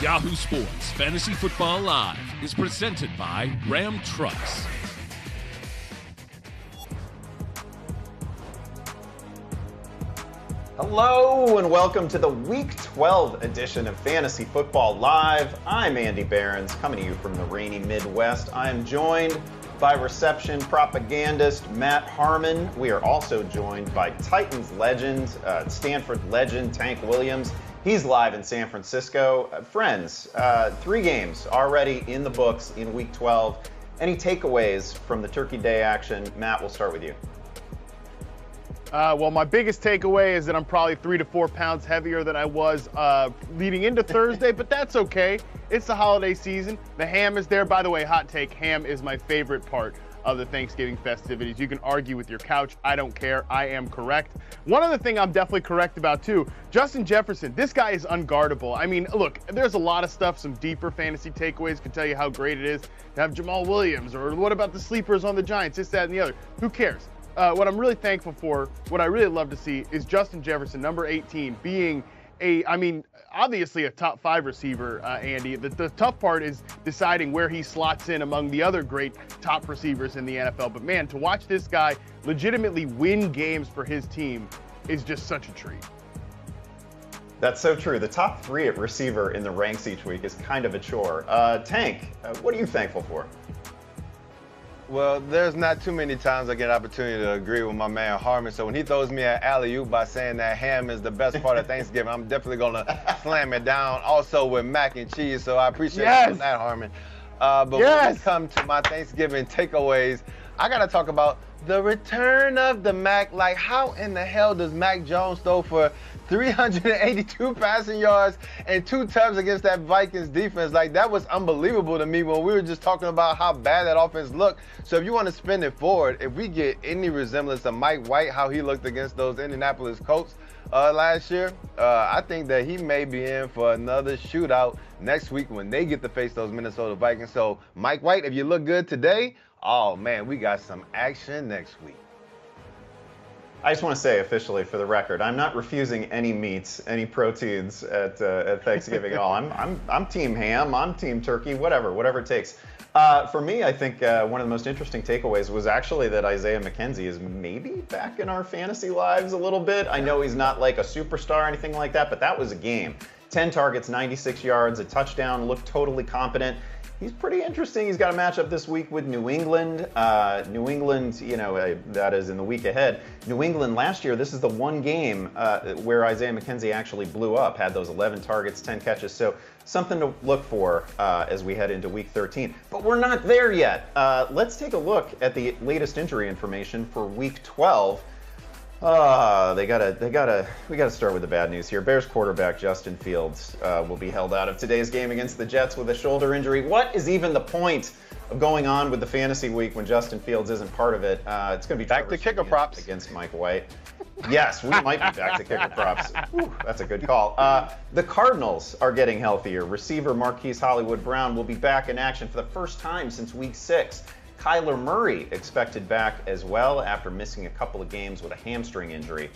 Yahoo Sports Fantasy Football Live is presented by Ram Trucks. Hello and welcome to the Week 12 edition of Fantasy Football Live. I'm Andy Behrens, coming to you from the rainy Midwest. I am joined by reception propagandist Matt Harmon. We are also joined by Titans legend, Stanford legend Tank Williams. He's live in San Francisco. Friends, 3 games already in the books in Week 12. Any takeaways from the Turkey Day action? Matt, we'll start with you. Well, my biggest takeaway is that I'm probably 3 to 4 pounds heavier than I was leading into Thursday, but that's okay. It's the holiday season. The ham is there. By the way, hot take, ham is my favorite part of the Thanksgiving festivities. You can argue with your couch. I don't care. I am correct. One other thing I'm definitely correct about, too, Justin Jefferson, this guy is unguardable. I mean, look, there's a lot of stuff, some deeper fantasy takeaways can tell you how great it is to have Jamal Williams, or what about the sleepers on the Giants, this, that, and the other. Who cares? What I'm really thankful for, what I really love to see, is Justin Jefferson, number 18, being obviously a top 5 receiver, Andy. The tough part is deciding where he slots in among the other great top receivers in the NFL. But man, to watch this guy legitimately win games for his team is just such a treat. That's so true. The top 3 at receiver in the ranks each week is kind of a chore. Tank, what are you thankful for? Well, there's not too many times I get an opportunity to agree with my man Harmon. So when he throws me an alley-oop by saying that ham is the best part of Thanksgiving, I'm definitely going to slam it down. Also with mac and cheese, so I appreciate that, Harmon. But when it comes to my Thanksgiving takeaways, I got to talk about the return of the Mac. Like, how in the hell does Mac Jones throw for 382 passing yards and 2 touchdowns against that Vikings defense? Like, that was unbelievable to me when we were just talking about how bad that offense looked. So if you want to spin it forward, if we get any resemblance of Mike White, how he looked against those Indianapolis Colts last year, I think that he may be in for another shootout next week when they get to face those Minnesota Vikings. So Mike White, if you look good today, oh man, we got some action next week. I just want to say officially, for the record, I'm not refusing any meats, any proteins at Thanksgiving at all. I'm team ham, I'm team turkey, whatever it takes. For me, I think one of the most interesting takeaways was actually that Isaiah McKenzie is maybe back in our fantasy lives a little bit. I know he's not like a superstar or anything like that, but that was a game. 10 targets, 96 yards, a touchdown, looked totally competent. He's pretty interesting. He's got a matchup this week with New England. That is in the week ahead. New England last year, this is the one game where Isaiah McKenzie actually blew up, had those 11 targets, 10 catches. So something to look for as we head into week 13. But we're not there yet. Let's take a look at the latest injury information for week 12. We gotta start with the bad news here. Bears quarterback Justin Fields will be held out of today's game against the Jets with a shoulder injury. What is even the point of going on with the fantasy week when Justin Fields isn't part of it? It's gonna be back to kicker props against Mike White. Yes, we might be back to kicker props. Whew, that's a good call. The Cardinals are getting healthier. Receiver Marquise Hollywood Brown will be back in action for the first time since week 6. Kyler Murray expected back as well after missing a couple of games with a hamstring injury.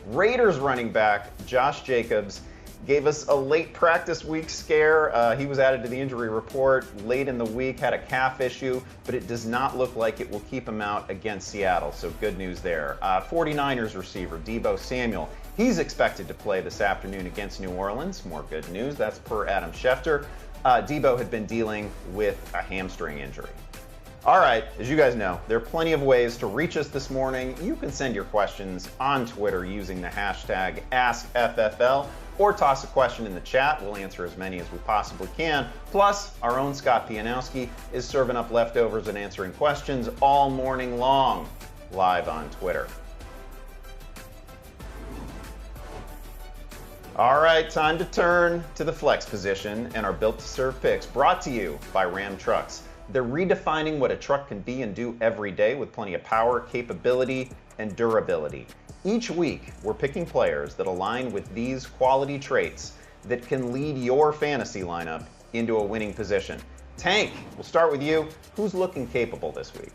Raiders running back Josh Jacobs gave us a late practice week scare. He was added to the injury report late in the week, had a calf issue, but it does not look like it will keep him out against Seattle, so good news there. 49ers receiver Deebo Samuel, he's expected to play this afternoon against New Orleans. More good news, that's per Adam Schefter. Deebo had been dealing with a hamstring injury. All right, as you guys know, there are plenty of ways to reach us this morning. You can send your questions on Twitter using the hashtag AskFFL or toss a question in the chat. We'll answer as many as we possibly can. Plus, our own Scott Pianowski is serving up leftovers and answering questions all morning long, live on Twitter. All right, time to turn to the flex position and our Built to Serve picks, brought to you by Ram Trucks. They're redefining what a truck can be and do every day with plenty of power, capability, and durability. Each week, we're picking players that align with these quality traits that can lead your fantasy lineup into a winning position. Tank, we'll start with you. Who's looking capable this week?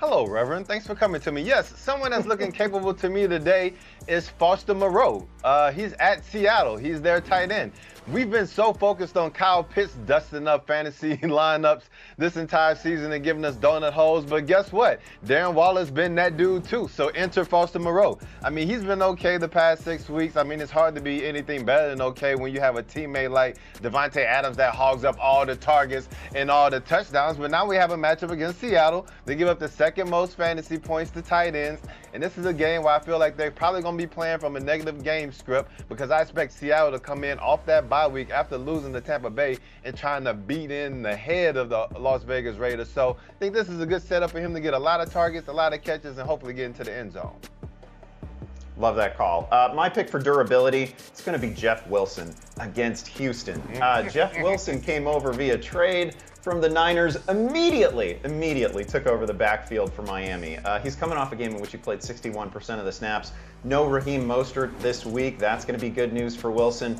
Hello, Reverend. Thanks for coming to me. Yes, someone that's looking capable to me today is Foster Moreau. He's at Seattle. He's their tight end. We've been so focused on Kyle Pitts dusting up fantasy lineups this entire season and giving us donut holes, but guess what? Darren Waller's been that dude too, so enter Foster Moreau. I mean, he's been okay the past 6 weeks. I mean, it's hard to be anything better than okay when you have a teammate like Devontae Adams that hogs up all the targets and all the touchdowns, but now we have a matchup against Seattle. They give up the second most fantasy points to tight ends, and this is a game where I feel like they're probably going to be playing from a negative game script because I expect Seattle to come in off that bye week after losing to Tampa Bay and trying to beat in the head of the Las Vegas Raiders. So I think this is a good setup for him to get a lot of targets, a lot of catches, and hopefully get into the end zone. Love that call. My pick for durability, it's going to be Jeff Wilson against Houston. Jeff Wilson came over via trade from the Niners, immediately took over the backfield for Miami. He's coming off a game in which he played 61% of the snaps. No Raheem Mostert this week. That's going to be good news for Wilson.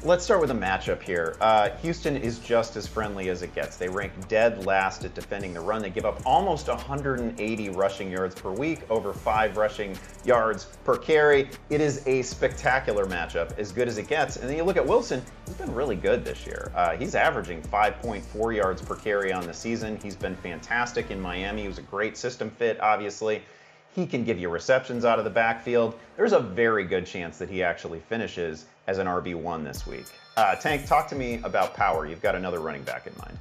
Let's start with a matchup here. Houston is just as friendly as it gets. They rank dead last at defending the run. They give up almost 180 rushing yards per week, over 5 rushing yards per carry. It is a spectacular matchup, as good as it gets. And then you look at Wilson, he's been really good this year. He's averaging 5.4 yards per carry on the season. He's been fantastic in Miami. He was a great system fit, obviously. He can give you receptions out of the backfield. There's a very good chance that he actually finishes as an RB1 this week. Tank, talk to me about power. You've got another running back in mind.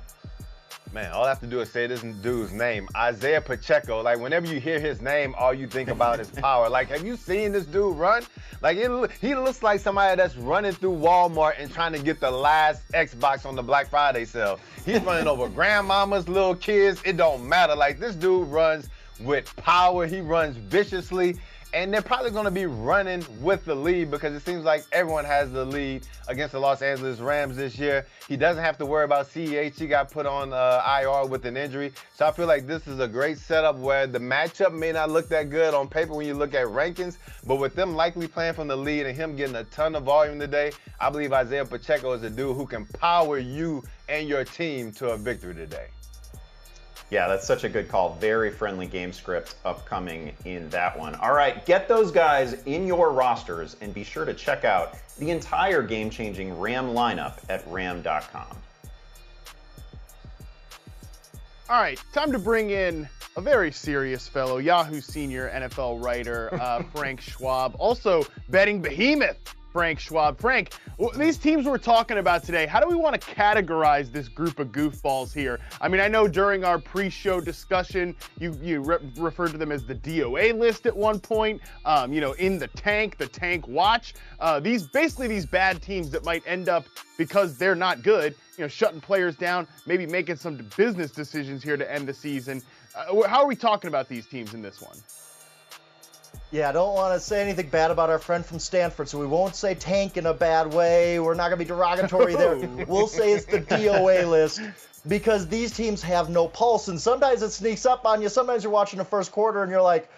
Man, all I have to do is say this dude's name, Isaiah Pacheco. Like, whenever you hear his name, all you think about is power. Like, have you seen this dude run? Like, he looks like somebody that's running through Walmart and trying to get the last Xbox on the Black Friday sale. He's running over grandmamas, little kids. It don't matter. Like, this dude runs with power. He runs viciously. And they're probably going to be running with the lead because it seems like everyone has the lead against the Los Angeles Rams this year. He doesn't have to worry about CEH. He got put on IR with an injury. So I feel like this is a great setup where the matchup may not look that good on paper when you look at rankings, but with them likely playing from the lead and him getting a ton of volume today, I believe Isaiah Pacheco is a dude who can power you and your team to a victory today. Yeah, that's such a good call. Very friendly game script upcoming in that one. All right, get those guys in your rosters and be sure to check out the entire game-changing Ram lineup at ram.com. All right, time to bring in a very serious fellow, Yahoo senior NFL writer, Frank Schwab, also betting behemoth, Frank Schwab. Frank, these teams we're talking about today, how do we want to categorize this group of goofballs here? I mean, I know during our pre-show discussion, you referred to them as the DOA list at one point, in the tank watch. These bad teams that might end up, because they're not good, shutting players down, maybe making some business decisions here to end the season. How are we talking about these teams in this one? Yeah, I don't want to say anything bad about our friend from Stanford, so we won't say tank in a bad way. We're not going to be derogatory there. We'll say it's the DOA list because these teams have no pulse, and sometimes it sneaks up on you. Sometimes you're watching the first quarter and you're like,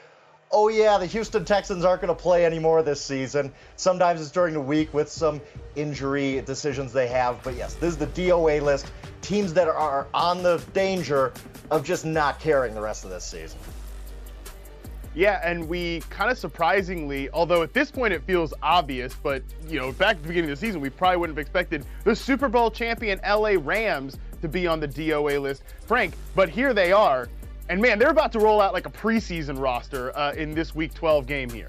oh yeah, the Houston Texans aren't going to play anymore this season. Sometimes it's during the week with some injury decisions they have. But yes, this is the DOA list. Teams that are on the danger of just not caring the rest of this season. Yeah, and we kind of surprisingly, although at this point it feels obvious, but, back at the beginning of the season, we probably wouldn't have expected the Super Bowl champion LA Rams to be on the DOA list. Frank, but here they are. And man, they're about to roll out like a preseason roster in this Week 12 game here.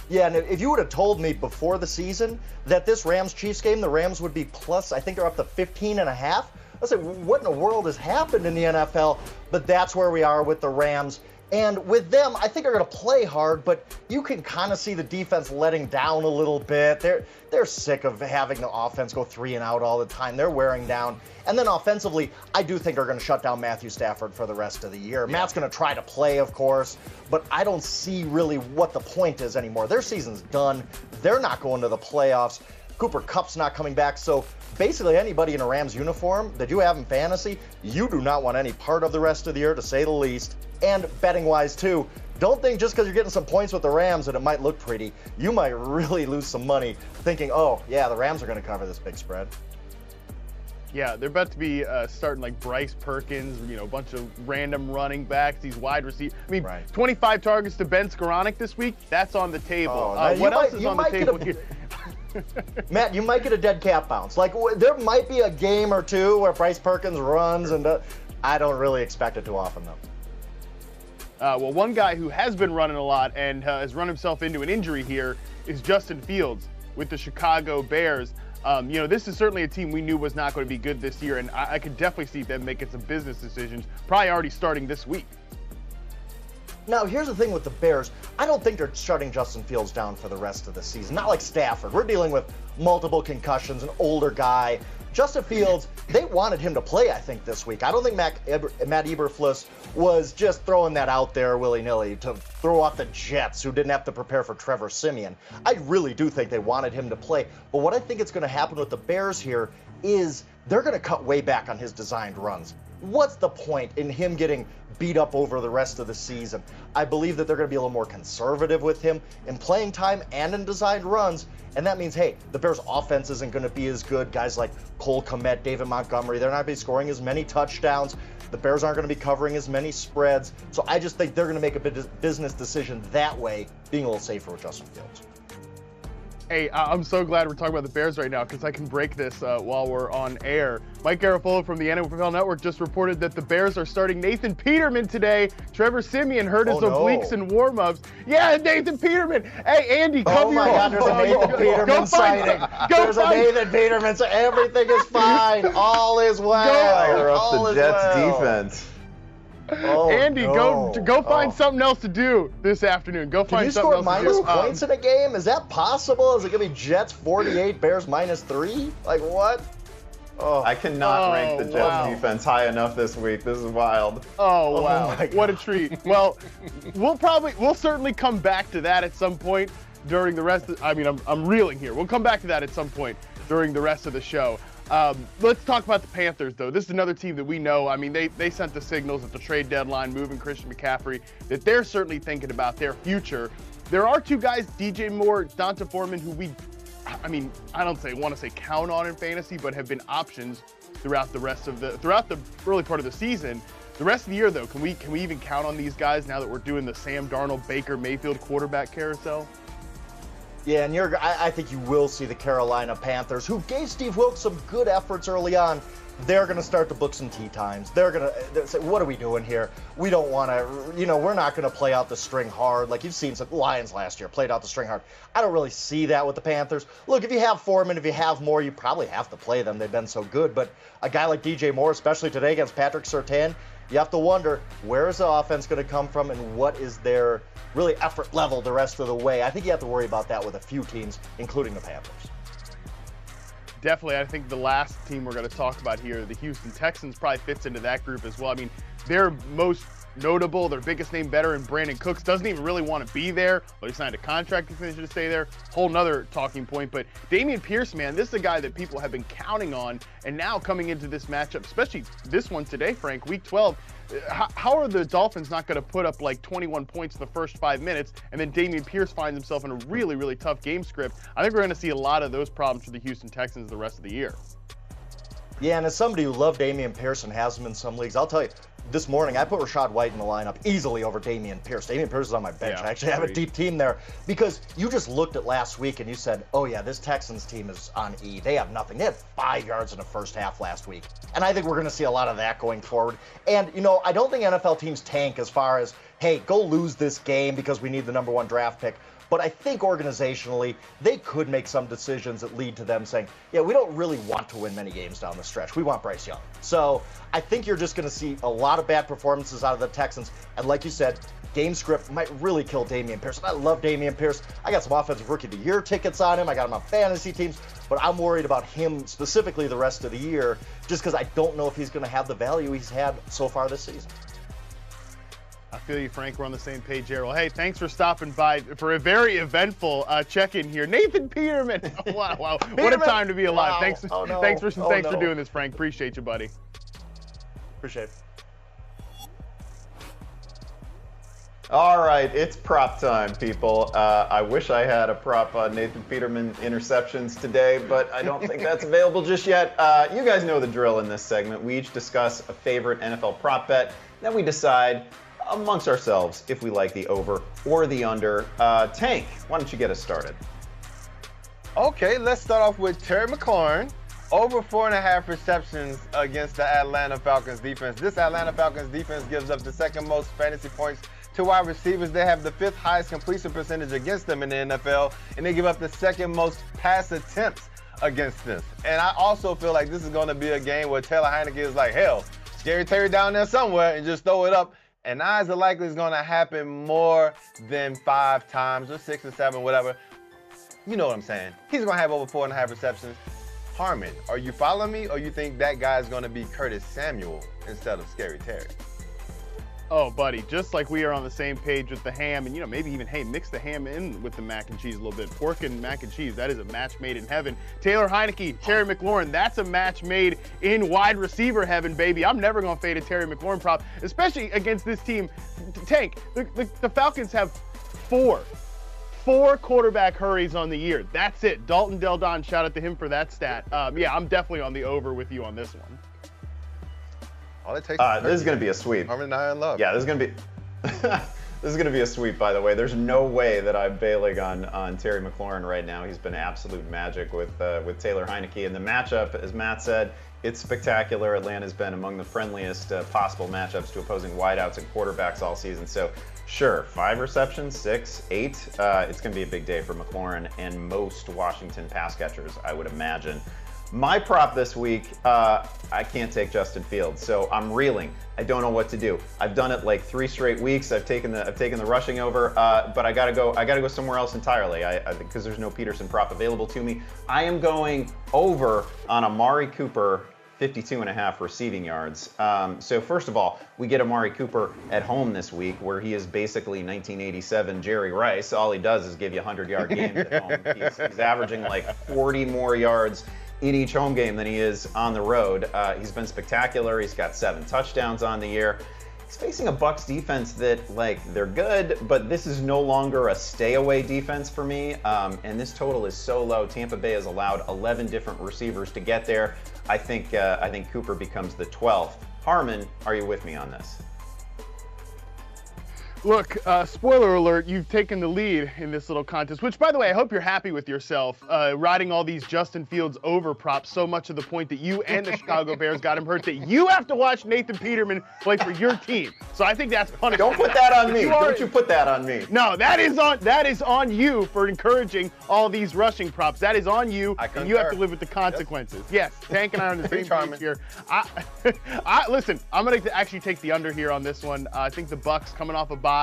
Yeah, and if you would have told me before the season that this Rams-Chiefs game, the Rams would be plus, I think they're up to 15.5. I said, what in the world has happened in the NFL? But that's where we are with the Rams. And with them, I think they're going to play hard, but you can kind of see the defense letting down a little bit. They're sick of having the offense go 3 and out all the time. They're wearing down. And then offensively, I do think they're going to shut down Matthew Stafford for the rest of the year. Yeah. Matt's going to try to play, of course, but I don't see really what the point is anymore. Their season's done. They're not going to the playoffs. Cooper Kupp's not coming back. So basically anybody in a Rams uniform that you have in fantasy, you do not want any part of the rest of the year, to say the least. And betting-wise, too, don't think just because you're getting some points with the Rams that it might look pretty. You might really lose some money thinking, oh, yeah, the Rams are going to cover this big spread. Yeah, they're about to be starting like Bryce Perkins, a bunch of random running backs, these wide receivers. I mean, 25 targets to Ben Skoranek this week. That's on the table. What else is on the table here? Matt, you might get a dead cat bounce. Like, there might be a game or two where Bryce Perkins runs, and I don't really expect it too often, though. Well, one guy who has been running a lot and has run himself into an injury here is Justin Fields with the Chicago Bears. This is certainly a team we knew was not going to be good this year, and I could definitely see them making some business decisions, probably already starting this week. Now, here's the thing with the Bears. I don't think they're shutting Justin Fields down for the rest of the season. Not like Stafford. We're dealing with multiple concussions, an older guy. Justin Fields, they wanted him to play, I think, this week. I don't think Matt Eberflus was just throwing that out there willy-nilly to throw off the Jets, who didn't have to prepare for Trevor Siemian. I really do think they wanted him to play. But what I think is going to happen with the Bears here is they're going to cut way back on his designed runs. What's the point in him getting beat up over the rest of the season? I believe that they're going to be a little more conservative with him in playing time and in designed runs. And that means, hey, the Bears' offense isn't going to be as good. Guys like Cole Kmet, David Montgomery, they're not going to be scoring as many touchdowns. The Bears aren't going to be covering as many spreads. So I just think they're going to make a business decision that way, being a little safer with Justin Fields. Hey, I'm so glad we're talking about the Bears right now because I can break this while we're on air. Mike Garafolo from the NFL Network just reported that the Bears are starting Nathan Peterman today. Trevor Siemian hurt his obliques in warm-ups. Yeah, Nathan Peterman. Hey, Andy, come here. Oh, my God, there's a Nathan Peterman sighting. There's a Nathan Peterman, so everything is fine. All is well. Fire up the Jets defense. Oh, Andy, no. go find something else to do this afternoon. Go find something else to do. Can you score minus points in a game? Is that possible? Is it going to be Jets 48, Bears -3? Like, what? Oh, I cannot rank the Jets defense high enough this week. This is wild. Oh, wow. What a treat. Well, we'll certainly come back to that at some point during the rest of, I'm reeling here. We'll come back to that at some point during the rest of the show. Let's talk about the Panthers, though. This is another team that we know. I mean, they sent the signals at the trade deadline, moving Christian McCaffrey, that they're certainly thinking about their future. There are two guys, DJ Moore, D'Onta Foreman, who I don't want to say count on in fantasy, but have been options throughout the early part of the season. The rest of the year, though, can we even count on these guys now that we're doing the Sam Darnold, Baker Mayfield quarterback carousel? Yeah, and I think you will see the Carolina Panthers, who gave Steve Wilks some good efforts early on. They're going to start to book some tee times. They're going to say, what are we doing here? We don't want to, we're not going to play out the string hard. Like you've seen some Lions last year played out the string hard. I don't really see that with the Panthers. Look, if you have Foreman, if you have Moore, you probably have to play them. They've been so good. But a guy like DJ Moore, especially today against Patrick Surtain, you have to wonder, where is the offense going to come from and what is their really effort level the rest of the way? I think you have to worry about that with a few teams, including the Panthers. Definitely. I think the last team we're going to talk about here, the Houston Texans, probably fits into that group as well. I mean, they're most notable, their biggest name veteran, Brandon Cooks, doesn't even really want to be there, but he signed a contract to stay there. Whole nother talking point. But Dameon Pierce, man, this is a guy that people have been counting on, and now coming into this matchup, especially this one today, Frank, week 12, how are the Dolphins not going to put up like 21 points in the first 5 minutes, and then Dameon Pierce finds himself in a really, really tough game script? I think we're going to see a lot of those problems for the Houston Texans the rest of the year. Yeah, and as somebody who loved Dameon Pierce and has him in some leagues, I'll tell you, this morning, I put Rachaad White in the lineup easily over Dameon Pierce. Dameon Pierce is on my bench. I actually have a deep team there because you just looked at last week and you said, oh, yeah, this Texans team is on E. They have nothing. They had 5 yards in the first half last week. And I think we're going to see a lot of that going forward. And, I don't think NFL teams tank as far as, hey, go lose this game because we need the #1 draft pick. But I think organizationally, they could make some decisions that lead to them saying, yeah, we don't really want to win many games down the stretch. We want Bryce Young. So I think you're just going to see a lot of bad performances out of the Texans. And like you said, game script might really kill Dameon Pierce. I love Dameon Pierce. I got some Offensive Rookie of the Year tickets on him. I got him on fantasy teams. But I'm worried about him specifically the rest of the year just because I don't know if he's going to have the value he's had so far this season. I feel you, Frank. We're on the same page here. Well, hey, thanks for stopping by for a very eventful check-in here. Nathan Peterman. Wow. What a time to be alive. Wow. Thanks for doing this, Frank. Appreciate you, buddy. Appreciate it. All right, it's prop time, people. I wish I had a prop on Nathan Peterman interceptions today, but I don't think that's available just yet. You guys know the drill in this segment. We each discuss a favorite NFL prop bet, then we decide amongst ourselves if we like the over or the under. Tank, why don't you get us started? Okay, let's start off with Terry McLaurin. Over 4.5 receptions against the Atlanta Falcons defense. This Atlanta Falcons defense gives up the second most fantasy points to wide receivers. They have the 5th highest completion percentage against them in the NFL, and they give up the second most pass attempts against this. And I also feel like this is going to be a game where Taylor Heineke is like, hell, Scary Terry down there somewhere and just throw it up. And odds are likely it's going to happen more than 5 times or 6 or 7, whatever. You know what I'm saying. He's going to have over 4.5 receptions. Harmon, are you following me, or you think that guy's going to be Curtis Samuel instead of Scary Terry? Oh, buddy, just like we are on the same page with the ham, and maybe even, hey, mix the ham in with the mac and cheese a little bit. Pork and mac and cheese, that is a match made in heaven. Taylor Heineke, Terry McLaurin, that's a match made in wide receiver heaven, baby. I'm never going to fade a Terry McLaurin prop, especially against this team. Tank, the Falcons have four quarterback hurries on the year. That's it. Dalton Del Don, shout out to him for that stat. Yeah, I'm definitely on the over with you on this one. All it takes this is going to be a sweep. Harmon and I in love. Yeah, this is going to be this is going to be a sweep, by the way. There's no way that I'm bailing on Terry McLaurin right now. He's been absolute magic with Taylor Heineke. And the matchup, as Matt said, it's spectacular. Atlanta's been among the friendliest possible matchups to opposing wideouts and quarterbacks all season. So sure, 5 receptions, 6, 8. It's going to be a big day for McLaurin and most Washington pass catchers, I would imagine. My prop this week, I can't take Justin Fields, so I'm reeling. I don't know what to do. I've done it like 3 straight weeks. I've taken the rushing over, but I gotta go somewhere else entirely. Because there's no Peterson prop available to me. I am going over on Amari Cooper. 52.5 receiving yards. So first of all, we get Amari Cooper at home this week, where he is basically 1987 Jerry Rice. All he does is give you 100-yard games at home. He's averaging like 40 more yards in each home game than he is on the road. He's been spectacular. He's got 7 touchdowns on the year. He's facing a Bucs defense that, they're good, but this is no longer a stay-away defense for me. And this total is so low. Tampa Bay has allowed 11 different receivers to get there. I think Cooper becomes the 12th. Harmon, are you with me on this? Look, spoiler alert, you've taken the lead in this little contest, which, by the way, I hope you're happy with yourself, riding all these Justin Fields over props so much to the point that you and the Chicago Bears got him hurt that you have to watch Nathan Peterman play for your team. So I think that's punishment. Don't put that on me. Don't you put that on me. No, that is on you for encouraging all these rushing props. That is on you, and you have to live with the consequences. Yes, Tank and I are on the same page here. Listen, I'm going to actually take the under here on this one. I think the Bucs coming off a bye.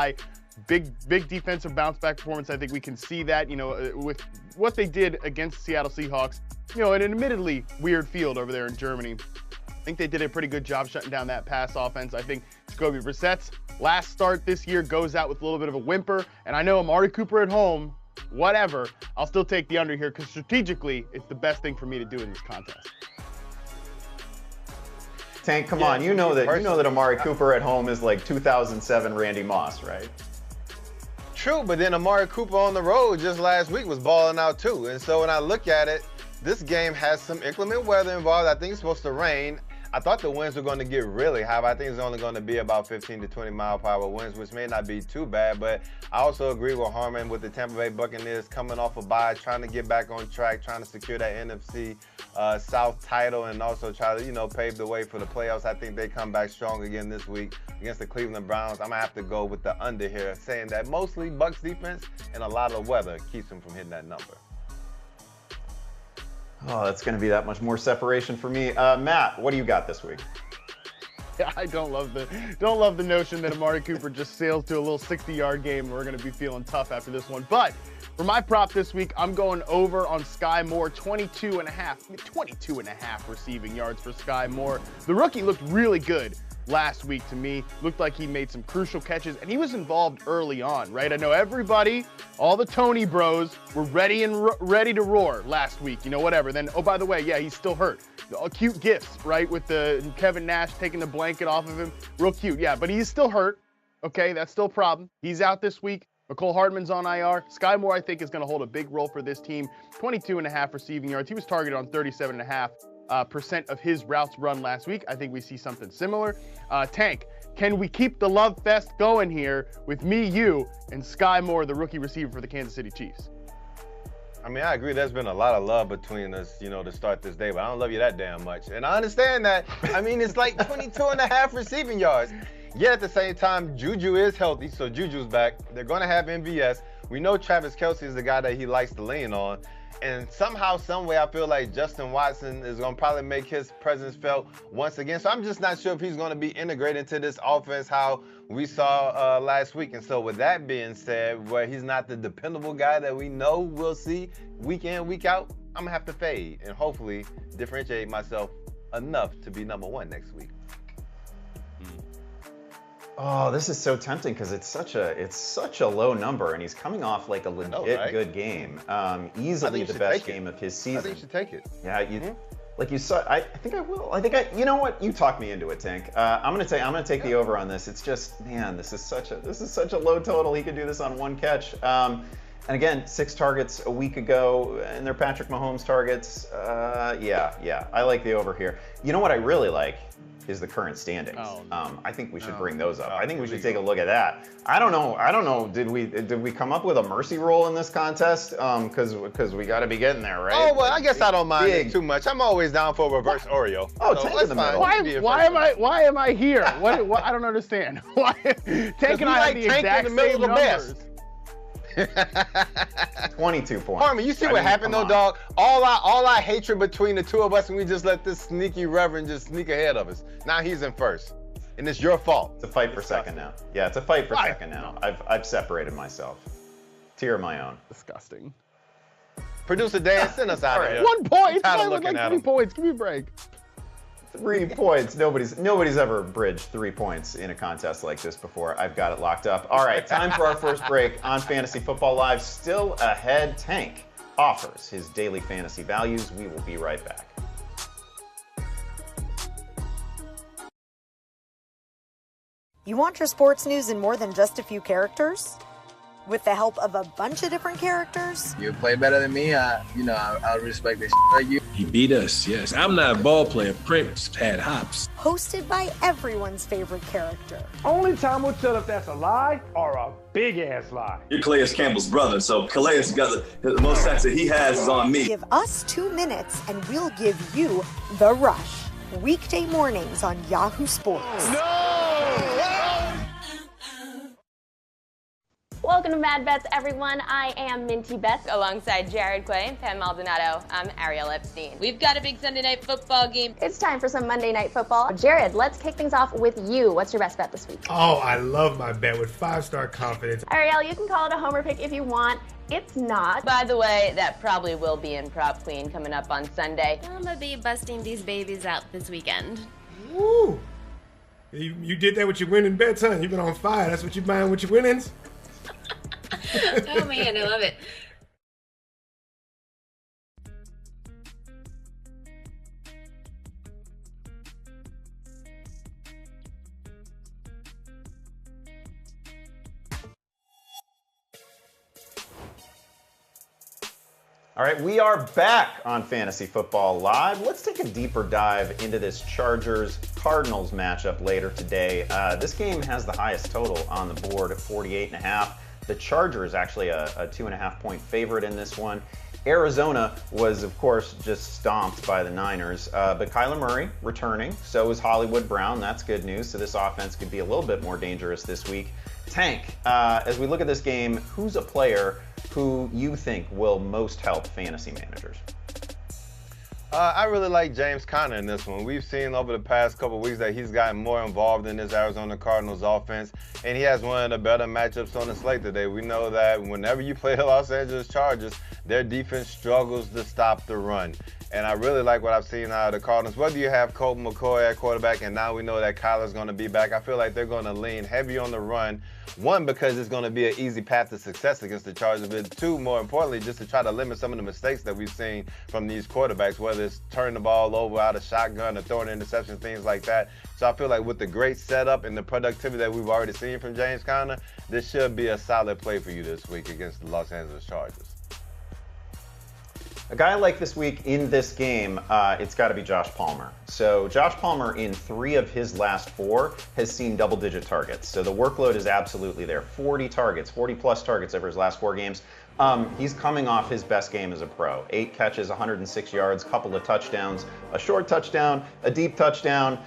Big defensive bounce back performance. I think we can see that, with what they did against the Seattle Seahawks, in an admittedly weird field over there in Germany. I think they did a pretty good job shutting down that pass offense. I think Jacoby Brissett's last start this year goes out with a little bit of a whimper, and I know Amari Cooper at home, whatever, I'll still take the under here because strategically it's the best thing for me to do in this contest. Tank, come on, you know that Amari Cooper at home is like 2007 Randy Moss, right? True, but then Amari Cooper on the road just last week was balling out too. And so when I look at it, this game has some inclement weather involved. I think it's supposed to rain. I thought the winds were going to get really high, but I think it's only going to be about 15 to 20 mile per hour winds, which may not be too bad. But I also agree with Harmon with the Tampa Bay Buccaneers coming off a bye, trying to get back on track, trying to secure that NFC South title, and also try to, pave the way for the playoffs. I think they come back strong again this week against the Cleveland Browns. I'm going to have to go with the under here, saying that mostly Bucs defense and a lot of weather keeps them from hitting that number. Oh, that's going to be that much more separation for me. Matt, what do you got this week? Yeah, I don't love the notion that Amari Cooper just sails to a little 60-yard game. We're going to be feeling tough after this one. But for my prop this week, I'm going over on Sky Moore, 22 and a half receiving yards for Sky Moore. The rookie looked really good last week to me. Looked like he made some crucial catches, and he was involved early on, right? I know everybody, all the Tony bros, were ready to roar last week, whatever. Then, oh, by the way, yeah, he's still hurt. Cute gifts, right, with the Kevin Nash taking the blanket off of him. Real cute, yeah, but he's still hurt. Okay, that's still a problem. He's out this week. McCole Hardman's on IR. Sky Moore, I think, is going to hold a big role for this team. 22.5 receiving yards. He was targeted on 37.5% of his routes run last week. I think we see something similar. Tank, can we keep the love fest going here with me, you, and Sky Moore, the rookie receiver for the Kansas City Chiefs? I mean, I agree. There's been a lot of love between us, to start this day, but I don't love you that damn much. And I understand that. I mean, it's like 22.5 receiving yards. Yet at the same time, Juju is healthy, so Juju's back. They're going to have MVS. We know Travis Kelce is the guy that he likes to lean on. And somehow, some way, I feel like Justin Watson is going to probably make his presence felt once again. So I'm just not sure if he's going to be integrated into this offense how we saw last week. And so with that being said, where he's not the dependable guy that we know we'll see week in, week out, I'm going to have to fade and hopefully differentiate myself enough to be number one next week. Oh, this is so tempting because it's such a low number, and he's coming off like a legit good game. Easily the best game of his season. I think you should take it. Yeah, like you saw. I think I will. You know what? You talked me into it, Tank. I'm gonna take the over on this. It's just, man, this is such a low total. He could do this on one catch. And again, 6 targets a week ago, and they're Patrick Mahomes targets. Yeah, I like the over here. You know what I really like is the current standings. I think we should bring those up. I think we should take a look at that. I don't know. Did we come up with a mercy roll in this contest? Because we got to be getting there, right? Oh well, I guess I don't mind it too much. I'm always down for a reverse Oreo. Oh, so Tank in the middle. Why am I here? What I don't understand. Why Tank and I have the exact same numbers. 22 points. Harmon, you see what happened though, dog? All our hatred between the two of us, and we just let this sneaky reverend just sneak ahead of us. Now he's in first, and it's your fault. It's a fight for second now. Yeah, it's a fight for second now. I've separated myself. Tier of my own. Disgusting. Producer Dan, send us out of here. 1 point. I'm looking at 3 points. Give me a break. 3 points. Nobody's ever bridged 3 points in a contest like this before. I've got it locked up. All right, time for our first break on Fantasy Football Live. Still ahead, Tank offers his daily fantasy values. We will be right back. You want your sports news in more than just a few characters? With the help of a bunch of different characters? You play better than me, I'll respect the shit out of you. He beat us, yes. I'm not a ball player. Prince had hops. Hosted by everyone's favorite character. Only time will tell if that's a lie or a big-ass lie. You're Calais Campbell's brother, so Calais got the most sacks that he has is on me. Give us 2 minutes and we'll give you The Rush. Weekday mornings on Yahoo Sports. Welcome to Mad Bets, everyone. I am Minty Bets alongside Jared Clay and Pam Maldonado. I'm Ariel Epstein. We've got a big Sunday night football game. It's time for some Monday night football. Jared, let's kick things off with you. What's your best bet this week? Oh, I love my bet with 5-star confidence. Ariel, you can call it a homer pick if you want. It's not. By the way, that probably will be in Prop Queen coming up on Sunday. I'm gonna be busting these babies out this weekend. Woo! You did that with your winning bets, huh? You've been on fire. That's what you're buying with your winnings? Oh man, I love it. All right, we are back on Fantasy Football Live. Let's take a deeper dive into this Chargers-Cardinals matchup later today. This game has the highest total on the board at 48.5. The Chargers actually a 2.5-point favorite in this one. Arizona was, of course, just stomped by the Niners. But Kyler Murray returning, so is Hollywood Brown. That's good news. So this offense could be a little bit more dangerous this week. Tank, as we look at this game, who's a player who you think will most help fantasy managers? I really like James Conner in this one. We've seen over the past couple of weeks that he's gotten more involved in this Arizona Cardinals offense, and he has one of the better matchups on the slate today. We know that whenever you play the Los Angeles Chargers, their defense struggles to stop the run. And I really like what I've seen out of the Cardinals. Whether you have Colt McCoy at quarterback, and now we know that Kyler's going to be back, I feel like they're going to lean heavy on the run. One, because it's going to be an easy path to success against the Chargers, but two, more importantly, just to try to limit some of the mistakes that we've seen from these quarterbacks, whether it's turning the ball over out of shotgun or throwing interceptions, things like that. So I feel like with the great setup and the productivity that we've already seen from James Conner, this should be a solid play for you this week against the Los Angeles Chargers. A guy like this week in this game, it's got to be Josh Palmer. So Josh Palmer, in 3 of his last 4, has seen double-digit targets. So the workload is absolutely there. 40 targets, 40-plus targets over his last 4 games. He's coming off his best game as a pro. 8 catches, 106 yards, couple of touchdowns, a short touchdown, a deep touchdown.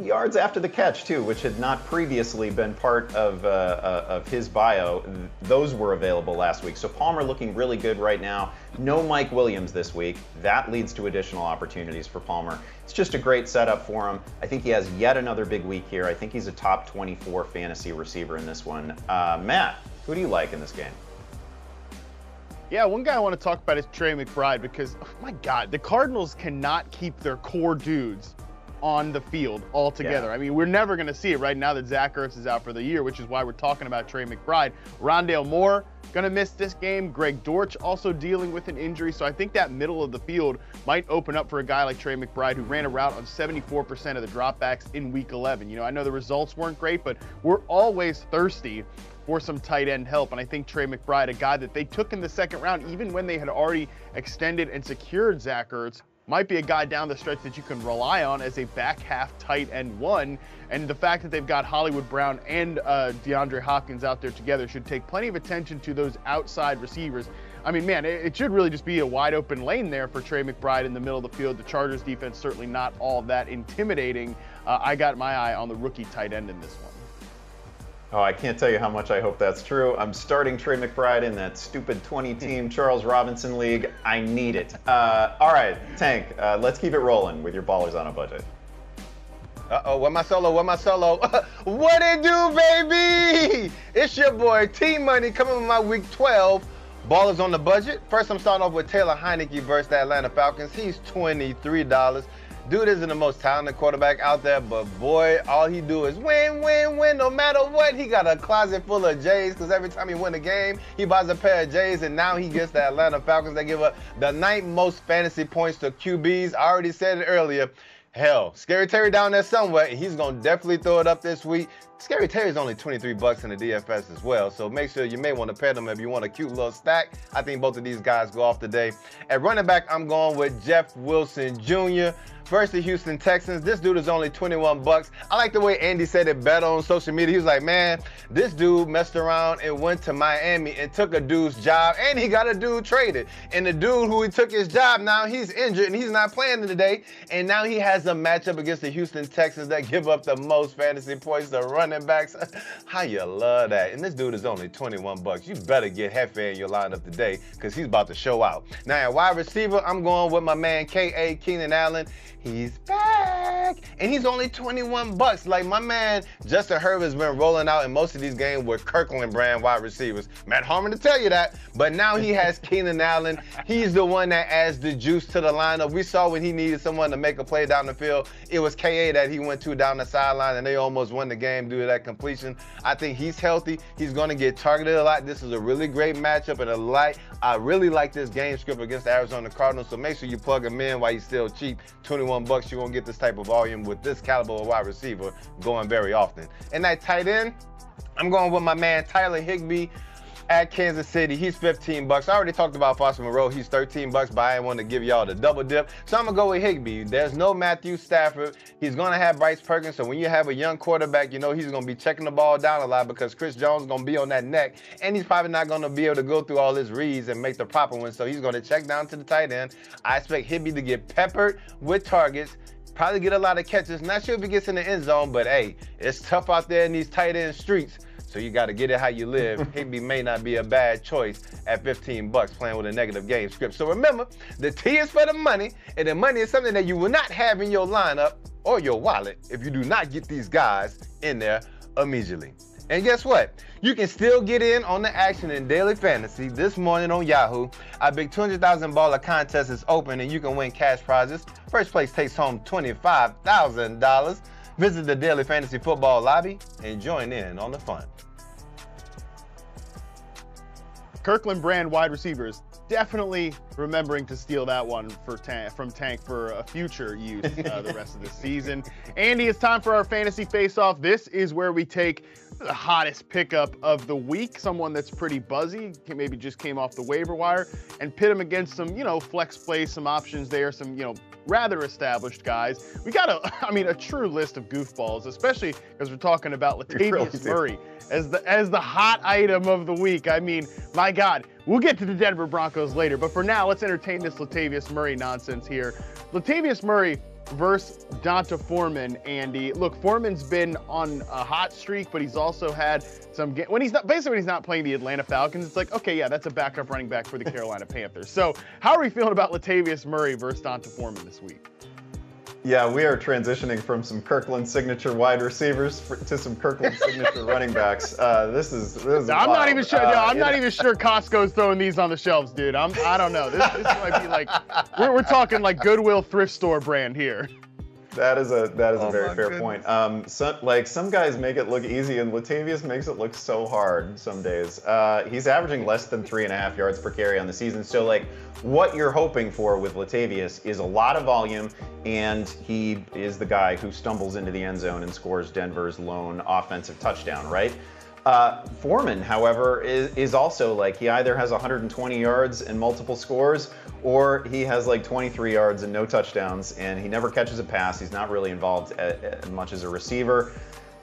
Yards after the catch, too, which had not previously been part of his bio. Those were available last week. So Palmer looking really good right now. No Mike Williams this week. That leads to additional opportunities for Palmer. It's just a great setup for him. I think he has yet another big week here. I think he's a top 24 fantasy receiver in this one. Matt, who do you like in this game? Yeah, one guy I want to talk about is Trey McBride because, oh my God, the Cardinals cannot keep their core dudes on the field altogether. Yeah. I mean, we're never going to see it right now that Zach Ertz is out for the year, which is why we're talking about Trey McBride. Rondale Moore going to miss this game. Greg Dortch also dealing with an injury. So I think that middle of the field might open up for a guy like Trey McBride, who ran a route on 74% of the dropbacks in Week 11. You know, I know the results weren't great, but we're always thirsty for some tight end help. And I think Trey McBride, a guy that they took in the second round, even when they had already extended and secured Zach Ertz, might be a guy down the stretch that you can rely on as a back half tight end 1. And the fact that they've got Hollywood Brown and DeAndre Hopkins out there together should take plenty of attention to those outside receivers. I mean, man, it should really just be a wide open lane there for Trey McBride in the middle of the field. The Chargers defense certainly not all that intimidating. I got my eye on the rookie tight end in this one. Oh, I can't tell you how much I hope that's true. I'm starting Trey McBride in that stupid 20-team Charles Robinson League. I need it. All right, Tank, let's keep it rolling with your ballers on a budget. Uh-oh, where my solo? What it do, baby? It's your boy, T-Money, coming with my Week 12. Ballers on the budget. First, I'm starting off with Taylor Heineke versus the Atlanta Falcons. He's $23. Dude isn't the most talented quarterback out there, but boy, all he do is win, win, win, no matter what. He got a closet full of J's because every time he win a game, he buys a pair of J's, and now he gets the Atlanta Falcons. They give up the 9th most fantasy points to QBs. I already said it earlier. Hell, Scary Terry down there somewhere. He's going to definitely throw it up this week. Scary Terry's only $23 in the DFS as well, so make sure you may want to pair them if you want a cute little stack. I think both of these guys go off today. At running back, I'm going with Jeff Wilson Jr. versus the Houston Texans. This dude is only $21. I like the way Andy said it better on social media. He was like, man, this dude messed around and went to Miami and took a dude's job, and he got a dude traded. And the dude who he took his job, now he's injured and he's not playing today. And now he has a matchup against the Houston Texans that give up the most fantasy points to running backs. How you love that. And this dude is only $21. You better get Hefe in your lineup today because he's about to show out. Now at wide receiver, I'm going with my man K.A. Keenan Allen. He's back, and he's only $21. Like my man Justin Herbert has been rolling out in most of these games with Kirkland brand wide receivers. Matt Harmon to tell you that, but now he has Keenan Allen. He's the one that adds the juice to the lineup. We saw when he needed someone to make a play down the field, it was K.A. that he went to down the sideline, and they almost won the game due to that completion. I think he's healthy. He's going to get targeted a lot. This is a really great matchup, and I really like this game script against the Arizona Cardinals, so make sure you plug him in while he's still cheap. $21, you won't get this type of volume with this caliber of wide receiver going very often. And that tight end, I'm going with my man Tyler Higbee at Kansas City. He's $15. I already talked about Foster Moreau. He's $13, but I didn't want to give y'all the double dip. So I'm going to go with Higbee. There's no Matthew Stafford. He's going to have Bryce Perkins. So when you have a young quarterback, you know he's going to be checking the ball down a lot because Chris Jones is going to be on that neck. And he's probably not going to be able to go through all his reads and make the proper one. So he's going to check down to the tight end. I expect Higbee to get peppered with targets. Probably get a lot of catches. Not sure if he gets in the end zone, but hey, it's tough out there in these tight end streets. So you got to get it how you live. Higbee may not be a bad choice at $15 playing with a negative game script. So remember, the T is for the money, and the money is something that you will not have in your lineup or your wallet if you do not get these guys in there immediately. And guess what? You can still get in on the action in daily fantasy this morning on Yahoo. Our big 200,000 baller contest is open and you can win cash prizes. First place takes home $25,000. Visit the Daily Fantasy Football lobby and join in on the fun. Kirkland brand wide receivers. Definitely remembering to steal that one from Tank for a future use the rest of the season. Andy, it's time for our fantasy face-off. This is where we take the hottest pickup of the week, someone that's pretty buzzy, maybe just came off the waiver wire, and pit him against some, flex plays, some options there, some, rather established guys. We got a true list of goofballs, especially because we're talking about Latavius Murray as the hot item of the week. I mean, my God, we'll get to the Denver Broncos later, but for now, let's entertain this Latavius Murray nonsense here. Latavius Murray versus D'Onta Foreman, Andy. Look, Foreman's been on a hot streak, but he's also had some when he's not playing the Atlanta Falcons. It's like, okay, yeah, that's a backup running back for the Carolina Panthers. So, how are we feeling about Latavius Murray versus D'Onta Foreman this week? Yeah, we are transitioning from some Kirkland signature wide receivers to some Kirkland signature running backs. This is I'm not even sure. I'm not even sure Costco's throwing these on the shelves, dude. I don't know. This might be like we're talking like Goodwill thrift store brand here. That is a very fair point. Some guys make it look easy, and Latavius makes it look so hard some days. He's averaging less than 3.5 yards per carry on the season. So what you're hoping for with Latavius is a lot of volume, and he is the guy who stumbles into the end zone and scores Denver's lone offensive touchdown, right? Foreman, however, is also he either has 120 yards and multiple scores, or he has 23 yards and no touchdowns, and he never catches a pass. He's not really involved as much as a receiver.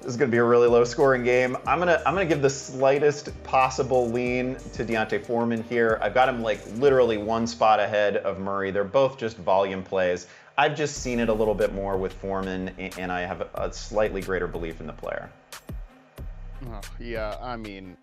This is going to be a really low-scoring game. I'm gonna give the slightest possible lean to D'Onta Foreman here. I've got him literally one spot ahead of Murray. They're both just volume plays. I've just seen it a little bit more with Foreman, and I have a slightly greater belief in the player. Oh, yeah,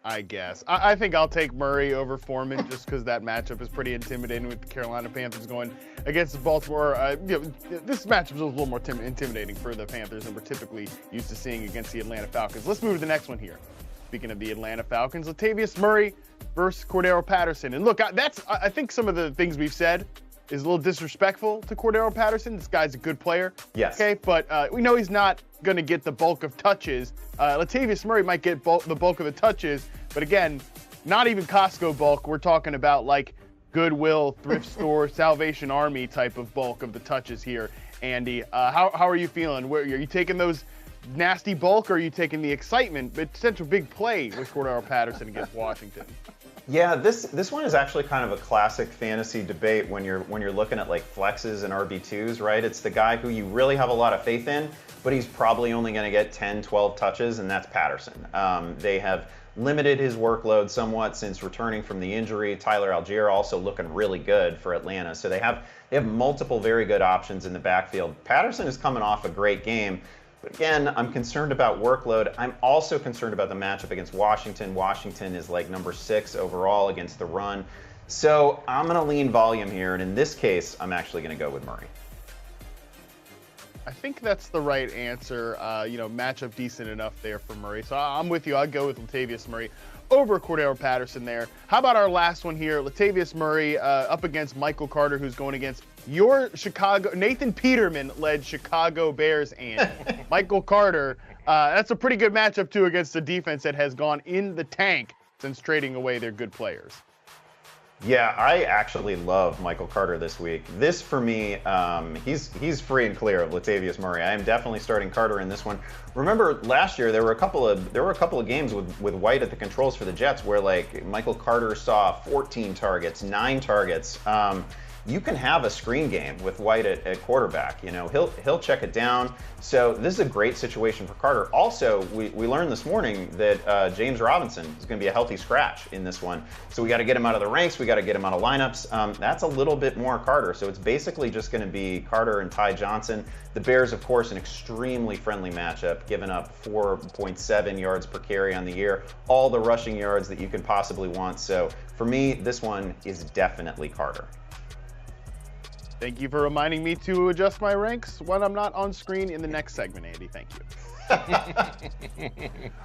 I guess. I think I'll take Murray over Foreman just because that matchup is pretty intimidating with the Carolina Panthers going against the Baltimore. This matchup is a little more intimidating for the Panthers than we're typically used to seeing against the Atlanta Falcons. Let's move to the next one here. Speaking of the Atlanta Falcons, Latavius Murray versus Cordero Patterson. And look, I think some of the things we've said is a little disrespectful to Cordero Patterson. This guy's a good player. Yes. Okay, but we know he's not going to get the bulk of touches. Latavius Murray might get the bulk of the touches, but again, not even Costco bulk. We're talking about Goodwill, thrift store, Salvation Army type of bulk of the touches here. Andy, how are you feeling? Are you taking those nasty bulk, or are you taking the excitement, potential big play with Cordero Patterson against Washington? Yeah, this one is actually kind of a classic fantasy debate when you're looking at flexes and RB2s, right? It's the guy who you really have a lot of faith in, but he's probably only going to get 10, 12 touches, and that's Patterson. They have limited his workload somewhat since returning from the injury. Tyler Algier also looking really good for Atlanta. So they have multiple very good options in the backfield. Patterson is coming off a great game. But again, I'm concerned about workload. I'm also concerned about the matchup against Washington. Washington is number 6 overall against the run. So I'm going to lean volume here, and in this case, I'm actually going to go with Murray. I think that's the right answer. Matchup decent enough there for Murray. So I'm with you. I'd go with Latavius Murray over Cordero Patterson there. How about our last one here? Latavius Murray up against Michael Carter, who's going against your Nathan Peterman-led Chicago Bears, and Michael Carter. That's a pretty good matchup, too, against a defense that has gone in the tank since trading away their good players. Yeah, I actually love Michael Carter this week. This, for me, he's free and clear of Latavius Murray. I am definitely starting Carter in this one. Remember last year there were a couple of games with White at the controls for the Jets where Michael Carter saw 14 targets, 9 targets. You can have a screen game with White at quarterback. He'll check it down. So this is a great situation for Carter. Also, we learned this morning that James Robinson is going to be a healthy scratch in this one. So we got to get him out of the ranks. We got to get him out of lineups. That's a little bit more Carter. So it's basically just going to be Carter and Ty Johnson. The Bears, of course, an extremely friendly matchup, giving up 4.7 yards per carry on the year, all the rushing yards that you could possibly want. So for me, this one is definitely Carter. Thank you for reminding me to adjust my ranks when I'm not on screen in the next segment, Andy. Thank you.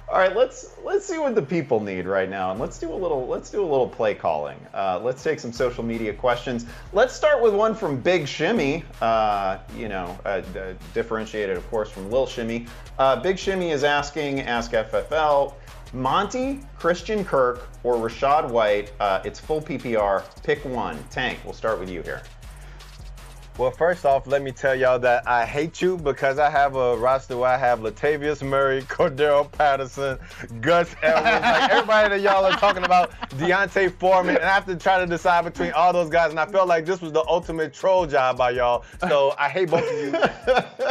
All right, let's see what the people need right now, and let's do a little play calling. Let's take some social media questions. Let's start with one from Big Shimmy. Differentiated, of course, from Lil Shimmy. Big Shimmy is asking, Ask FFL, Monty, Christian Kirk, or Rachaad White. It's full PPR. Pick one. Tank, we'll start with you here. Well, first off, let me tell y'all that I hate you because I have a roster where I have Latavius Murray, Cordero Patterson, Gus Edwards, like everybody that y'all are talking about, Deontay Foreman, and I have to try to decide between all those guys, and I felt like this was the ultimate troll job by y'all, so I hate both of you.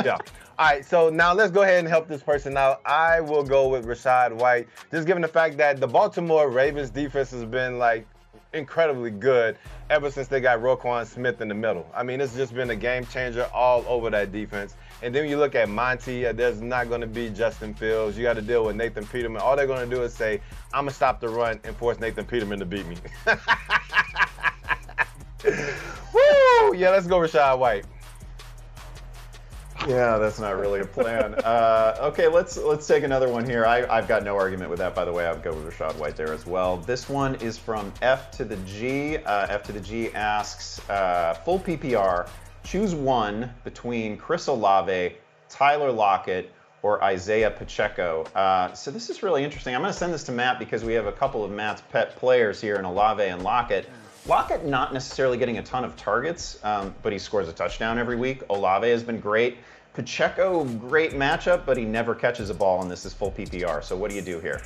Yeah. All right, so now let's go ahead and help this person out. I will go with Rachaad White, just given the fact that the Baltimore Ravens defense has been like incredibly good ever since they got Roquan Smith in the middle. I mean, it's just been a game changer all over that defense. And then you look at Monty, there's not going to be Justin Fields. You got to deal with Nathan Peterman. All they're going to do is say, I'm going to stop the run and force Nathan Peterman to beat me. Woo! Yeah, let's go Rachaad White. Yeah, that's not really a plan. Okay, let's take another one here. I've got no argument with that, by the way. I would go with Rachaad White there as well. This one is from F to the G. F to the G asks, full PPR, choose one between Chris Olave, Tyler Lockett, or Isaiah Pacheco. So this is really interesting. I'm going to send this to Matt because we have a couple of Matt's pet players here in Olave and Lockett. Lockett not necessarily getting a ton of targets, but he scores a touchdown every week. Olave has been great. Pacheco, great matchup, but he never catches a ball, and this is full PPR. So what do you do here?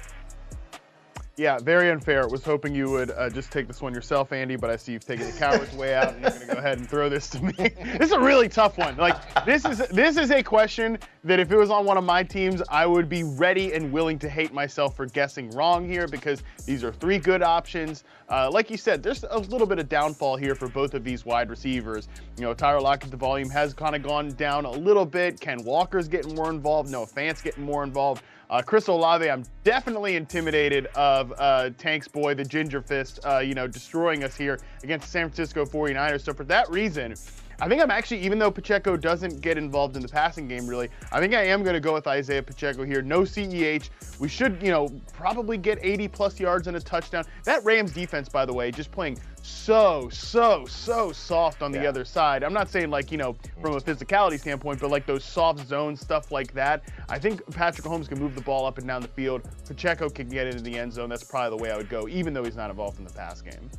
Yeah, very unfair. Was hoping you would just take this one yourself, Andy, but I see you've taken the coward's way out, and you're going to go ahead and throw this to me. This is a really tough one. Like, this is a question that if it was on one of my teams, I would be ready and willing to hate myself for guessing wrong here because these are three good options. Like you said, there's a little bit of downfall here for both of these wide receivers. You know, Tyler Lockett, the volume has kind of gone down a little bit. Ken Walker's getting more involved. Noah Fant's getting more involved. Chris Olave, I'm definitely intimidated of Tank's boy, the Ginger Fist, destroying us here against the San Francisco 49ers. So for that reason, I think I'm actually, even though Pacheco doesn't get involved in the passing game really, I think I am going to go with Isaiah Pacheco here. No CEH. We should, probably get 80-plus yards and a touchdown. That Rams defense, by the way, just playing so soft on the other side. I'm not saying from a physicality standpoint, but like those soft zone stuff like that. I think Patrick Mahomes can move the ball up and down the field. Pacheco can get into the end zone. That's probably the way I would go, even though he's not involved in the pass game.